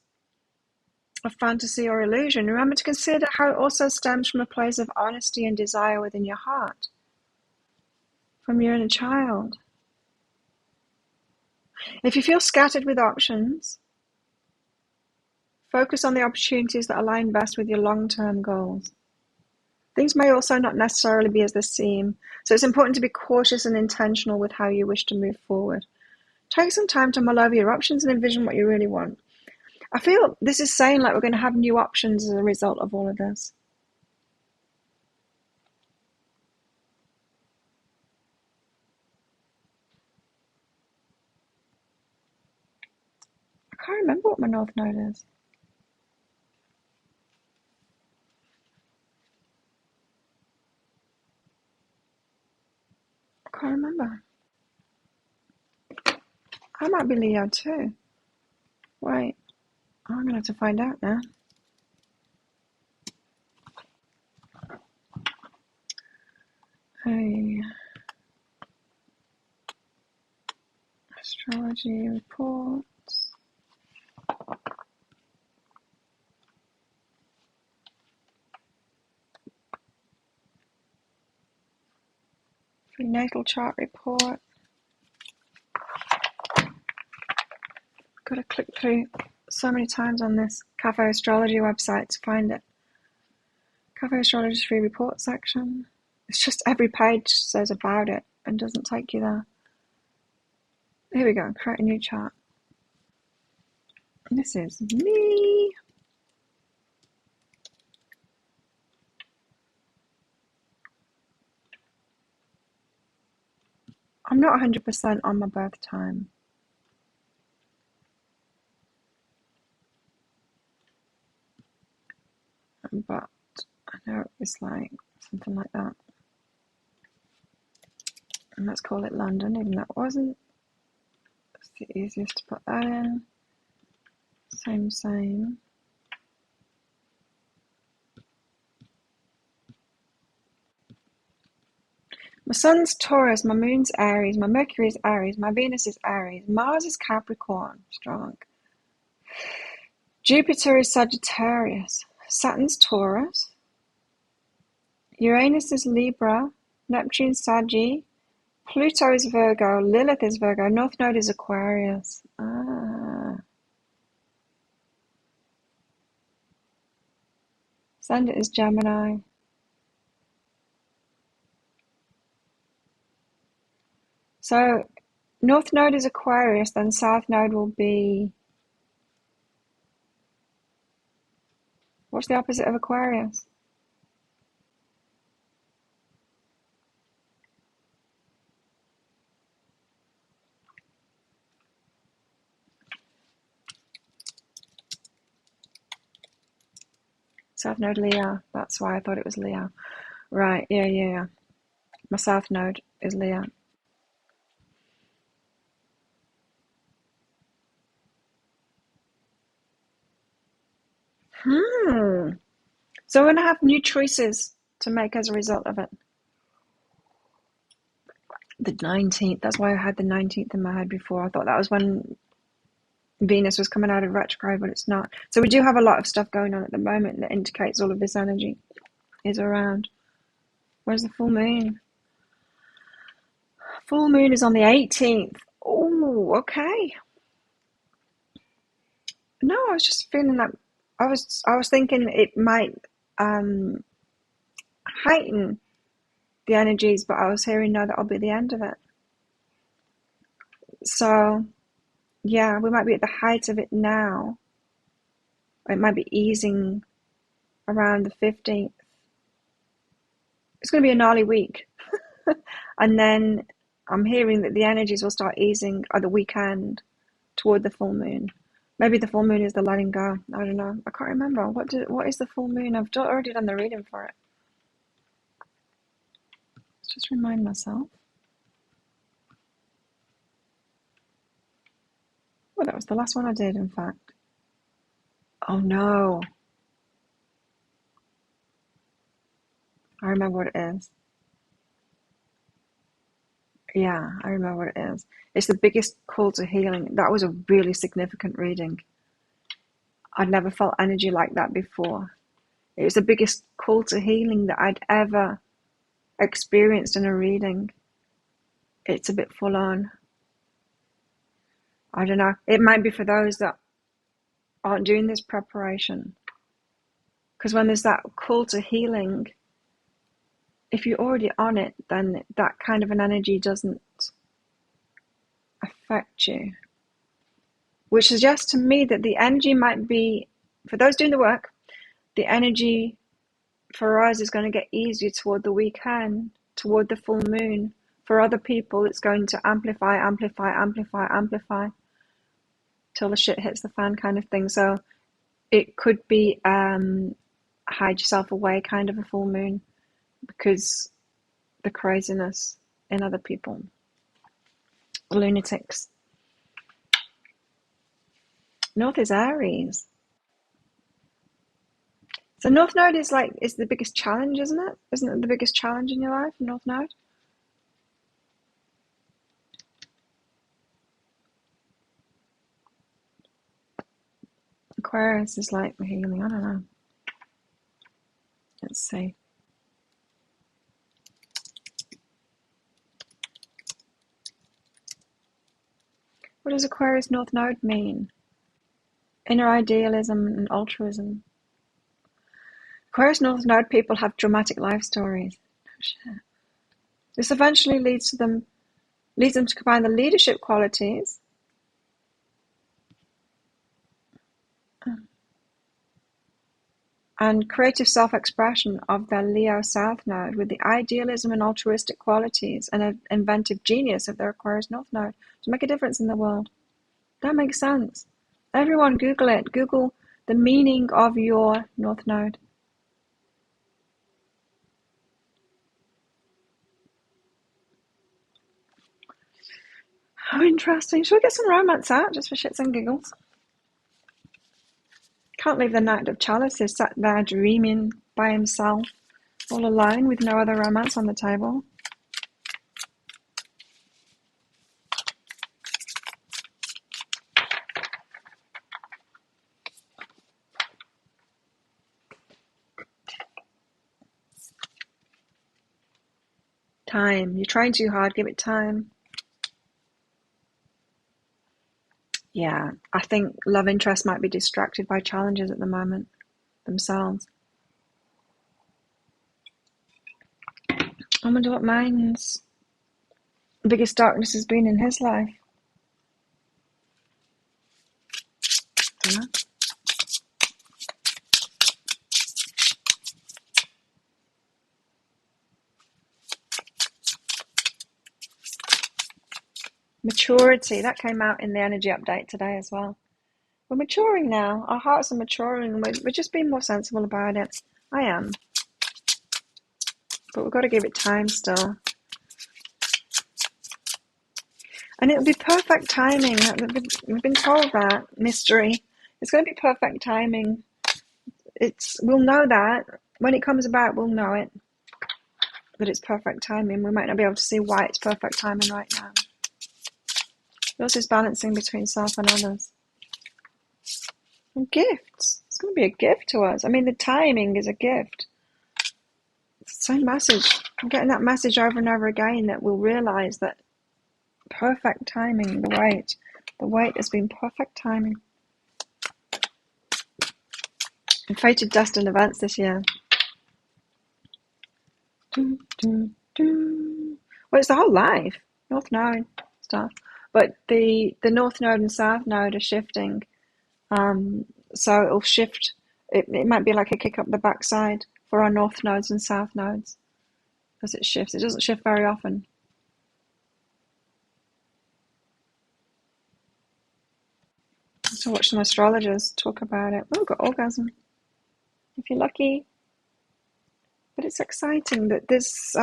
of fantasy or illusion, remember to consider how it also stems from a place of honesty and desire within your heart, from your inner child. If you feel scattered with options, focus on the opportunities that align best with your long-term goals. Things may also not necessarily be as they seem, so it's important to be cautious and intentional with how you wish to move forward. Take some time to mull over your options and envision what you really want. I feel this is saying like we're going to have new options as a result of all of this. I can't remember what my North Node is. I can't remember. I might be Leo too. Wait, I'm going to have to find out now. Hey. Astrology reports. Prenatal chart report. Got to click through so many times on this Cafe Astrology website to find it. Cafe Astrology's free report section. It's just every page says about it and doesn't take you there. Here we go, create a new chart. And this is me. I'm not 100% on my birth time. But I know it's like something like that. And let's call it London, even though it wasn't. It's the easiest to put that in. Same. My sun's Taurus, my moon's Aries, my Mercury is Aries, my Venus is Aries, Mars is Capricorn, strong. Jupiter is Sagittarius, Saturn's Taurus, Uranus is Libra, Neptune Saggy, Pluto is Virgo, Lilith is Virgo, North Node is Aquarius. Ascendant is Gemini. So North Node is Aquarius, then South Node will be... What's the opposite of Aquarius? South node Leo. That's why I thought it was Leo. Right, yeah. My south node is Leo. So we're going to have new choices to make as a result of it. The 19th, that's why I had the 19th in my head before. I thought that was when Venus was coming out of retrograde, but it's not. So we do have a lot of stuff going on at the moment that indicates all of this energy is around. Where's the full moon? Full moon is on the 18th. Oh, okay. No, I was just feeling like I was thinking it might heighten the energies, but I was hearing no, that'll be the end of it. So yeah, we might be at the height of it now. It might be easing around the 15th. It's going to be a gnarly week. And then I'm hearing that the energies will start easing at the weekend toward the full moon. Maybe the full moon is the letting go. I don't know. I can't remember. What is the full moon? I've already done the reading for it. Let's just remind myself. Well, that was the last one I did, in fact. Oh no. I remember what it is. Yeah, I remember what it is. It's the biggest call to healing. That was a really significant reading. I'd never felt energy like that before. It was the biggest call to healing that I'd ever experienced in a reading. It's a bit full on. I don't know. It might be for those that aren't doing this preparation. Because when there's that call to healing, if you're already on it, then that kind of an energy doesn't affect you. Which suggests to me that the energy might be, for those doing the work, the energy for us is going to get easier toward the weekend, toward the full moon. For other people, it's going to amplify till the shit hits the fan kind of thing. So it could be hide yourself away kind of a full moon because the craziness in other people. Lunatics. North is Aries. So North Node is the biggest challenge, isn't it? Isn't it the biggest challenge in your life, North Node? Aquarius is like the healing, I don't know. Let's see. What does Aquarius North Node mean? Inner idealism and altruism. Aquarius North Node people have dramatic life stories. Oh, shit. This eventually leads them to combine the leadership qualities and creative self-expression of their Leo South Node with the idealism and altruistic qualities and inventive genius of their Aquarius North Node to make a difference in the world. That makes sense. Everyone Google it. Google the meaning of your North Node. How interesting. Should we get some romance out just for shits and giggles? Can't leave the Knight of Chalices sat there dreaming by himself, all alone with no other romance on the table. Time. You're trying too hard, give it time. Yeah, I think love interest might be distracted by challenges at the moment themselves. I wonder what mine's biggest darkness has been in his life. Dunno. Maturity, that came out in the energy update today as well. We're maturing now. Our hearts are maturing, and we're just being more sensible about it. I am. But we've got to give it time still. And it'll be perfect timing. We've been told that. Mystery. It's going to be perfect timing. We'll know that. When it comes about, we'll know it. That it's perfect timing. We might not be able to see why it's perfect timing right now. Yours is balancing between self and others. And gifts. It's going to be a gift to us. I mean, the timing is a gift. It's the same message. I'm getting that message over and over again, that we'll realise that perfect timing, the wait has been perfect timing. And fated destined events this year. Well, it's the whole life. North Node stuff. But the North Node and South Node are shifting. So it'll shift. It might be like a kick up the backside for our North Nodes and South Nodes as it shifts. It doesn't shift very often. So watch some astrologers talk about it. Oh, got orgasm. If you're lucky. But it's exciting that there's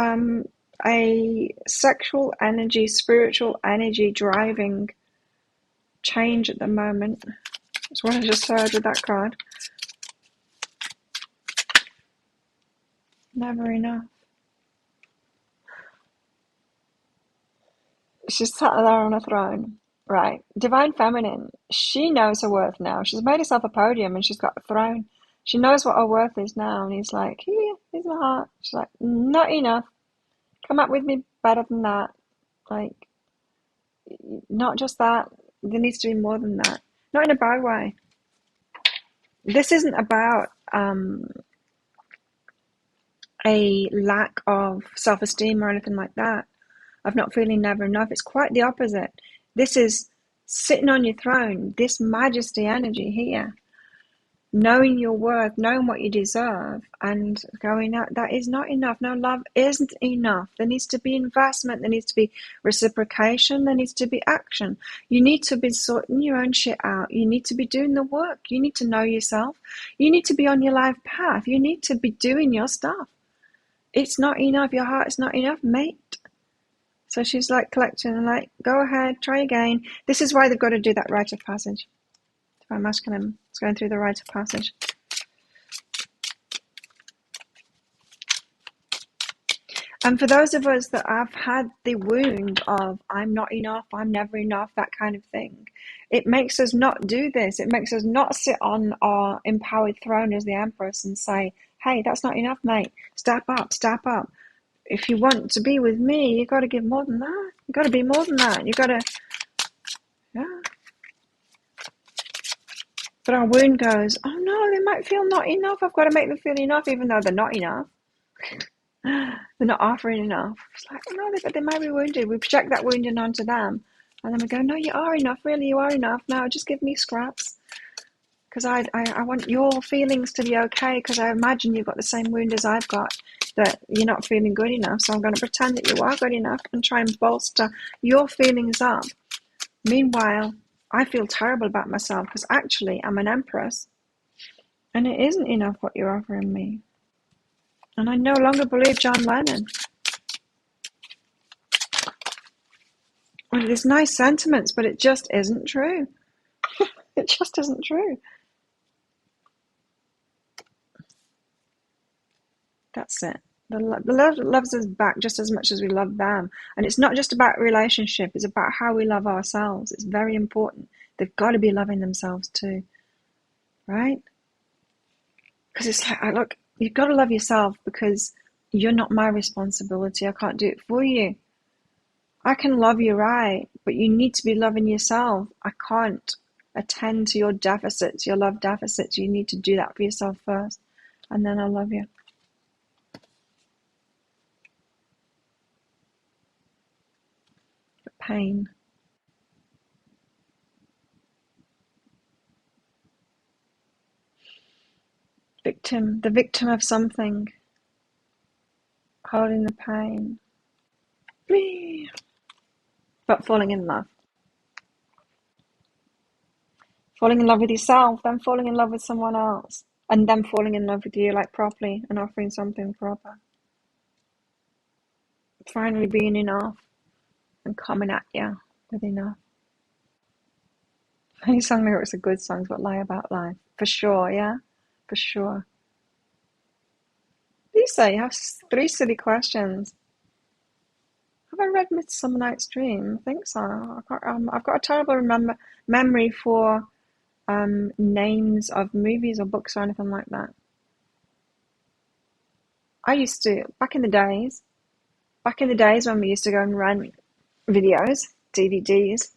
a sexual energy, spiritual energy driving change at the moment. That's what I just heard with that card. Never enough. She's sat there on a throne. Right. Divine Feminine. She knows her worth now. She's made herself a podium and she's got a throne. She knows what her worth is now. And he's like, here's my heart. She's like, not enough. Come up with me better than that. Like, not just that. There needs to be more than that. Not in a bad way. This isn't about a lack of self-esteem or anything like that, of not feeling never enough. It's quite the opposite. This is sitting on your throne, this majesty energy here, knowing your worth, knowing what you deserve, and going, that is not enough. No, love isn't enough. There needs to be investment. There needs to be reciprocation. There needs to be action. You need to be sorting your own shit out. You need to be doing the work. You need to know yourself. You need to be on your life path. You need to be doing your stuff. It's not enough. Your heart's not enough, mate. So she's like collecting and like, go ahead, try again. This is why they've got to do that rite of passage. Divine Masculine is going through the rite of passage. And for those of us that have had the wound of I'm not enough, I'm never enough, that kind of thing, it makes us not do this. It makes us not sit on our empowered throne as the Empress and say, hey, that's not enough, mate. Step up, step up. If you want to be with me, you got to give more than that. You got to be more than that. You got to, yeah. But our wound goes, oh no, they might feel not enough. I've got to make them feel enough, even though they're not enough. They're not offering enough. It's like, oh no, they might be wounded. We project that wounding onto them. And then we go, no, you are enough. Really, you are enough. Now just give me scraps. Because I want your feelings to be okay, because I imagine you've got the same wound as I've got, that you're not feeling good enough. So I'm going to pretend that you are good enough and try and bolster your feelings up. Meanwhile, I feel terrible about myself because actually I'm an Empress and it isn't enough what you're offering me. And I no longer believe John Lennon. Well, there's nice sentiments, but it just isn't true. It just isn't true. That's it. The love loves us back just as much as we love them. And it's not just about relationship. It's about how we love ourselves. It's very important. They've got to be loving themselves too. Right? Because it's like, look, you've got to love yourself because you're not my responsibility. I can't do it for you. I can love you, right, but you need to be loving yourself. I can't attend to your deficits, your love deficits. You need to do that for yourself first, and then I'll love you. The pain. Victim, the victim of something, holding the pain, but falling in love. Falling in love with yourself, then falling in love with someone else, and then falling in love with you, like, properly, and offering something proper. Finally being enough and coming at you with enough. Any song lyrics are good songs, but lie about life. For sure, yeah? For sure. Lisa, you have 3 silly questions. Have I read Midsummer Night's Dream? I think so. I've got a terrible memory for names of movies or books or anything like that. I used to, back in the days when we used to go and rent videos, videos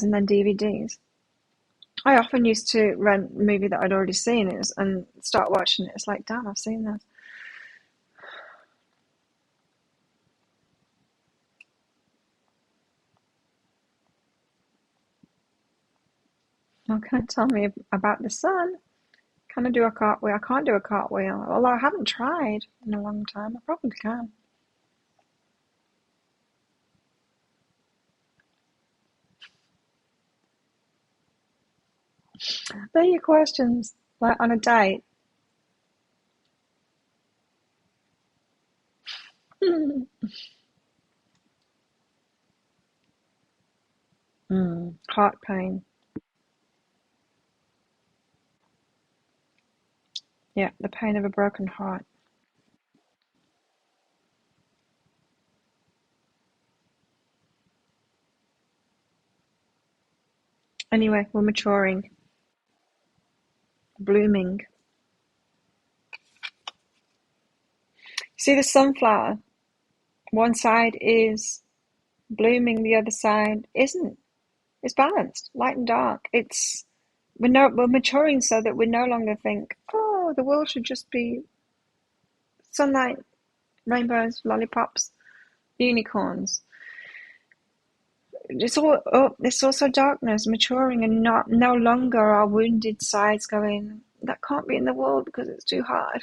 and then DVDs, I often used to rent a movie that I'd already seen and start watching it. It's like, damn, I've seen this. Now, can I tell me about the sun? Can I do a cartwheel? I can't do a cartwheel, although I haven't tried in a long time. I probably can. They're your questions, like on a date. Heart pain. Yeah, the pain of a broken heart. Anyway, we're maturing, blooming. See the sunflower? One side is blooming, the other side isn't. It's balanced, light and dark. We're maturing so that we no longer think, oh, the world should just be sunlight, rainbows, lollipops, unicorns. It's also darkness, maturing, and no longer our wounded sides going, that can't be in the world because it's too hard.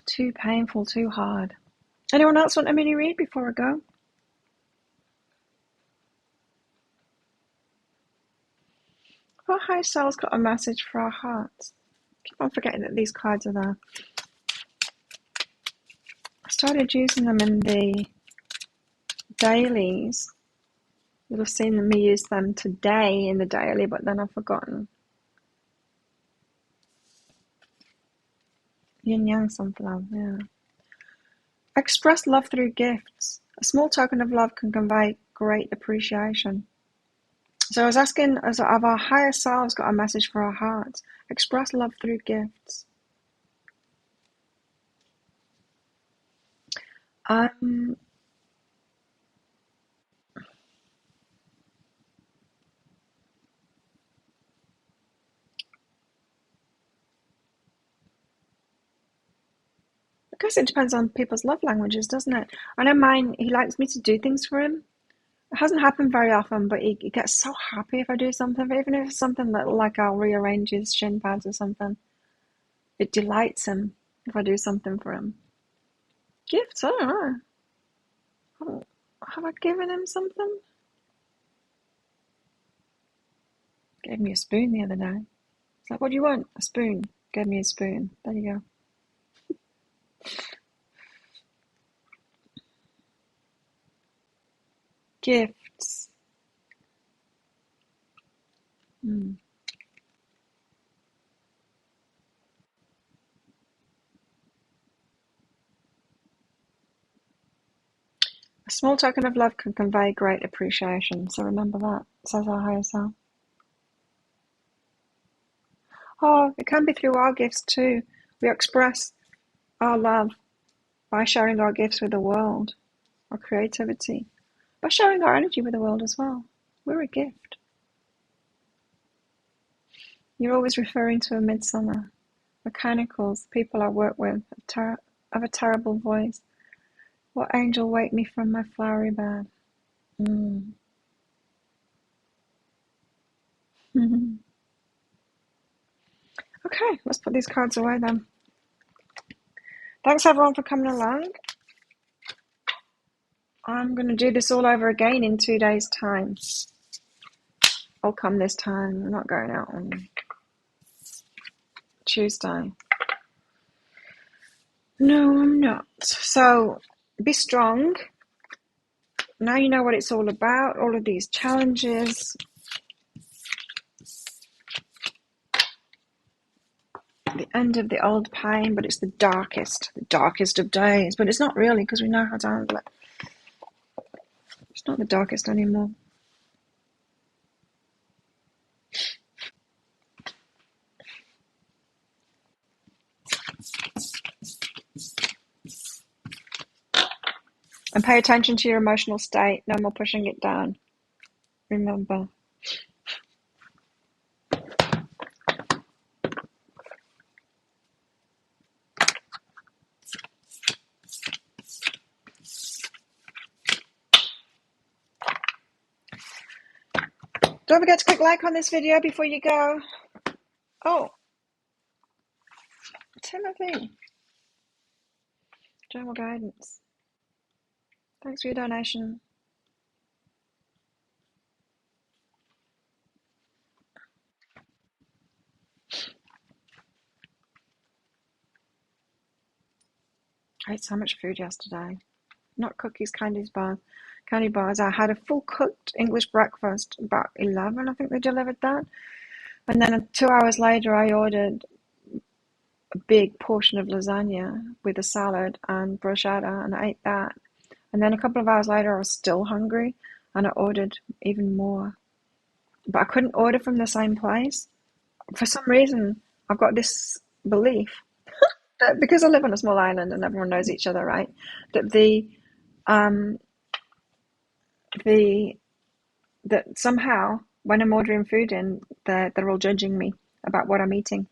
Too painful, too hard. Anyone else want a mini read before I go? Our high soul's got a message for our hearts. Keep on forgetting that these cards are there. I started using them in the dailies. You'll have seen me use them today in the daily, but then I've forgotten. Yin Yang Sunflower, yeah. Express love through gifts. A small token of love can convey great appreciation. So I was asking, have our higher selves got a message for our hearts? Express love through gifts. I guess it depends on people's love languages, doesn't it? I know mine, he likes me to do things for him. It hasn't happened very often, but he gets so happy if I do something, even if it's something little, like I'll rearrange his shin pads or something. It delights him if I do something for him. Gifts, I don't know. Have I given him something? Gave me a spoon the other day. It's like, what do you want? A spoon. Gave me a spoon. There you go. Gifts. A small token of love can convey great appreciation. So remember that, says our higher self. Oh, it can be through our gifts too. We express our love by sharing our gifts with the world, our creativity, by sharing our energy with the world as well. We're a gift. You're always referring to a midsummer. Mechanicals, people I work with, have a terrible voice. What angel wake me from my flowery bed? Okay, let's put these cards away then. Thanks everyone for coming along. I'm going to do this all over again in 2 days' time. I'll come this time. I'm not going out on Tuesday. No, I'm not. So be strong. Now you know what it's all about, all of these challenges. The end of the old pain, but it's the darkest of days. But it's not really, because we know how to handle it. It's not the darkest anymore. And pay attention to your emotional state. No more pushing it down. Remember. Don't forget to click like on this video before you go. Oh, Timothy. General guidance. Thanks for your donation. I ate so much food yesterday. Not cookies, candy bars. I had a full cooked English breakfast about 11. I think they delivered that. And then 2 hours later, I ordered a big portion of lasagna with a salad and bruschetta, and I ate that. And then a couple of hours later, I was still hungry, and I ordered even more. But I couldn't order from the same place. For some reason, I've got this belief that because I live on a small island and everyone knows each other, right? That that somehow when I'm ordering food in, they're all judging me about what I'm eating.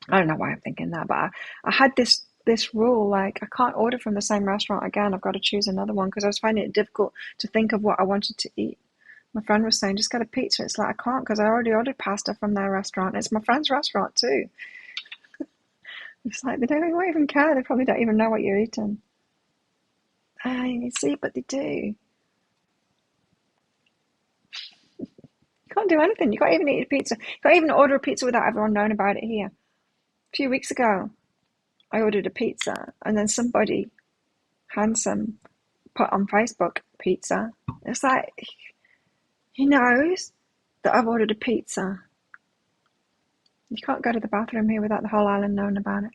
I don't know why I'm thinking that, but I had this rule, like I can't order from the same restaurant again. I've got to choose another one because I was finding it difficult to think of what I wanted to eat. My friend was saying, just get a pizza. It's like, I can't because I already ordered pasta from their restaurant. It's my friend's restaurant too. It's like, they don't even care. They probably don't even know what you're eating. I see, but they do. You can't do anything. You can't even eat a pizza. You can't even order a pizza without everyone knowing about it here. A few weeks ago, I ordered a pizza, and then somebody handsome put on Facebook pizza. It's like, he knows that I've ordered a pizza. You can't go to the bathroom here without the whole island knowing about it.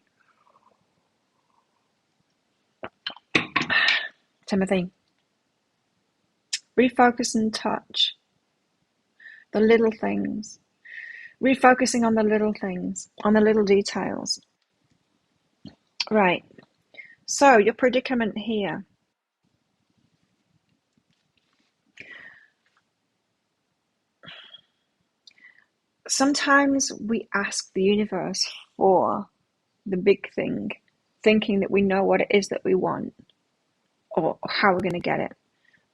Timothy, refocus and touch the little things. Refocusing on the little things, on the little details. Right. So, your predicament here. Sometimes we ask the universe for the big thing, thinking that we know what it is that we want or how we're going to get it.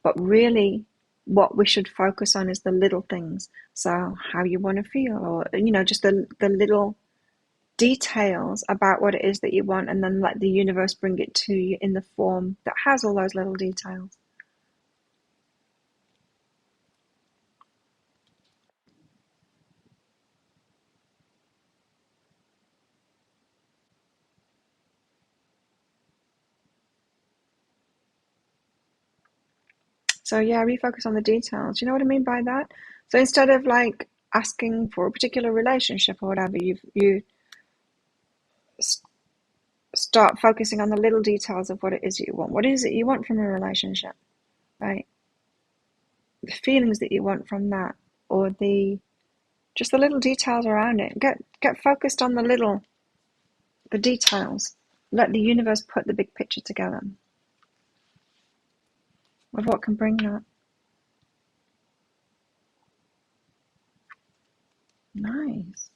But really, what we should focus on is the little things. So, how you want to feel, or, just the little details about what it is that you want, and then let the universe bring it to you in the form that has all those little details. So yeah, refocus on the details. You know what I mean by that? So instead of like asking for a particular relationship or whatever, you start focusing on the little details of what it is that you want. What is it you want from a relationship, right? The feelings that you want from that, or just the little details around it. Get focused on the details. Let the universe put the big picture together of what can bring that. Nice.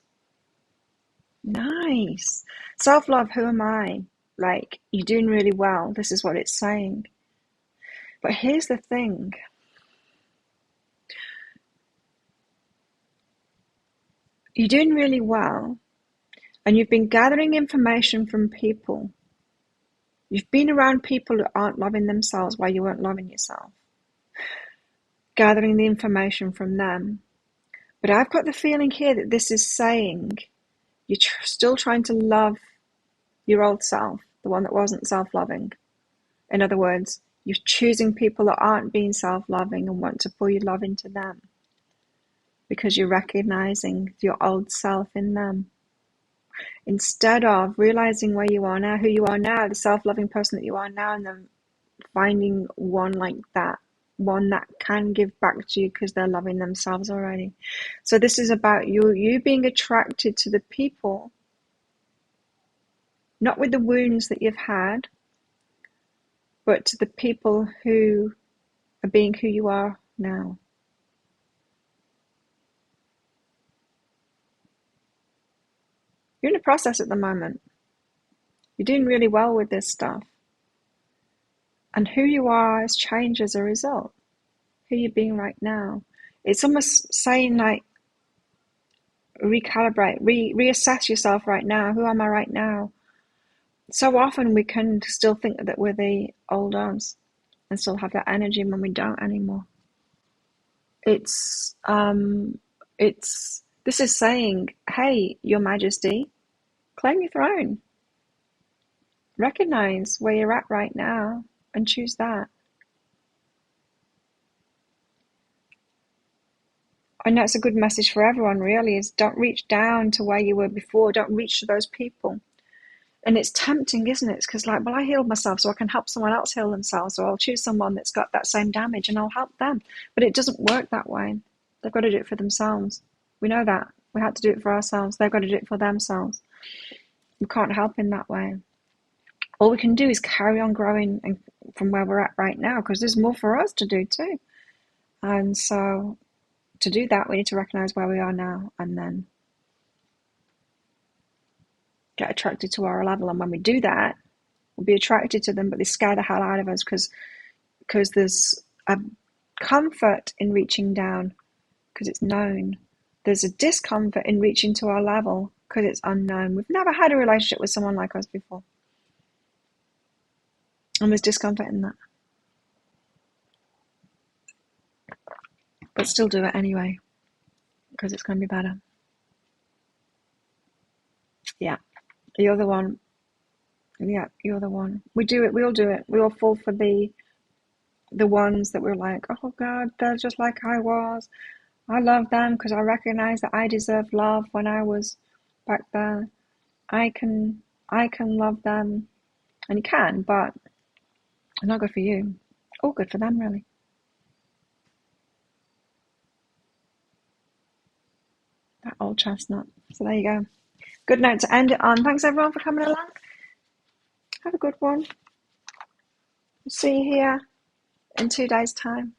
Nice. Self-love, who am I? Like, you're doing really well. This is what it's saying. But here's the thing. You're doing really well, and you've been gathering information from people You've been around people who aren't loving themselves while you weren't loving yourself, gathering the information from them. But I've got the feeling here that this is saying you're still trying to love your old self, the one that wasn't self-loving. In other words, you're choosing people that aren't being self-loving and want to pull your love into them because you're recognizing your old self in them. Instead of realizing where you are now, who you are now, the self-loving person that you are now, and then finding one like that, one that can give back to you because they're loving themselves already. So this is about you being attracted to the people, not with the wounds that you've had, but to the people who are being who you are now. You're in a process at the moment. You're doing really well with this stuff. And who you are has changed as a result. Who you're being right now. It's almost saying like, recalibrate, reassess yourself right now. Who am I right now? So often we can still think that we're the old us and still have that energy when we don't anymore. This is saying, hey, Your Majesty, claim your throne. Recognize where you're at right now and choose that. I know it's a good message for everyone, really, is don't reach down to where you were before. Don't reach to those people. And it's tempting, isn't it? It's because like, well, I healed myself so I can help someone else heal themselves, or I'll choose someone that's got that same damage and I'll help them. But it doesn't work that way. They've got to do it for themselves. We know that. We had to do it for ourselves. They've got to do it for themselves. We can't help in that way. All we can do is carry on growing and from where we're at right now, because there's more for us to do too. And so to do that, we need to recognize where we are now and then get attracted to our level. And when we do that, we'll be attracted to them, but they scare the hell out of us because there's a comfort in reaching down because it's known. There's a discomfort in reaching to our level because it's unknown. We've never had a relationship with someone like us before. And there's discomfort in that. But still do it anyway, because it's going to be better. Yeah, you're the one. Yeah, you're the one. We do it. We all do it. We all fall for the ones that we're like, oh God, they're just like I was. I love them because I recognize that I deserve love when I was back there. I can love them, and you can, but it's not good for you. All good for them, really. That old chestnut. So there you go. Good note to end it on. Thanks everyone for coming along. Have a good one. See you here in 2 days' time.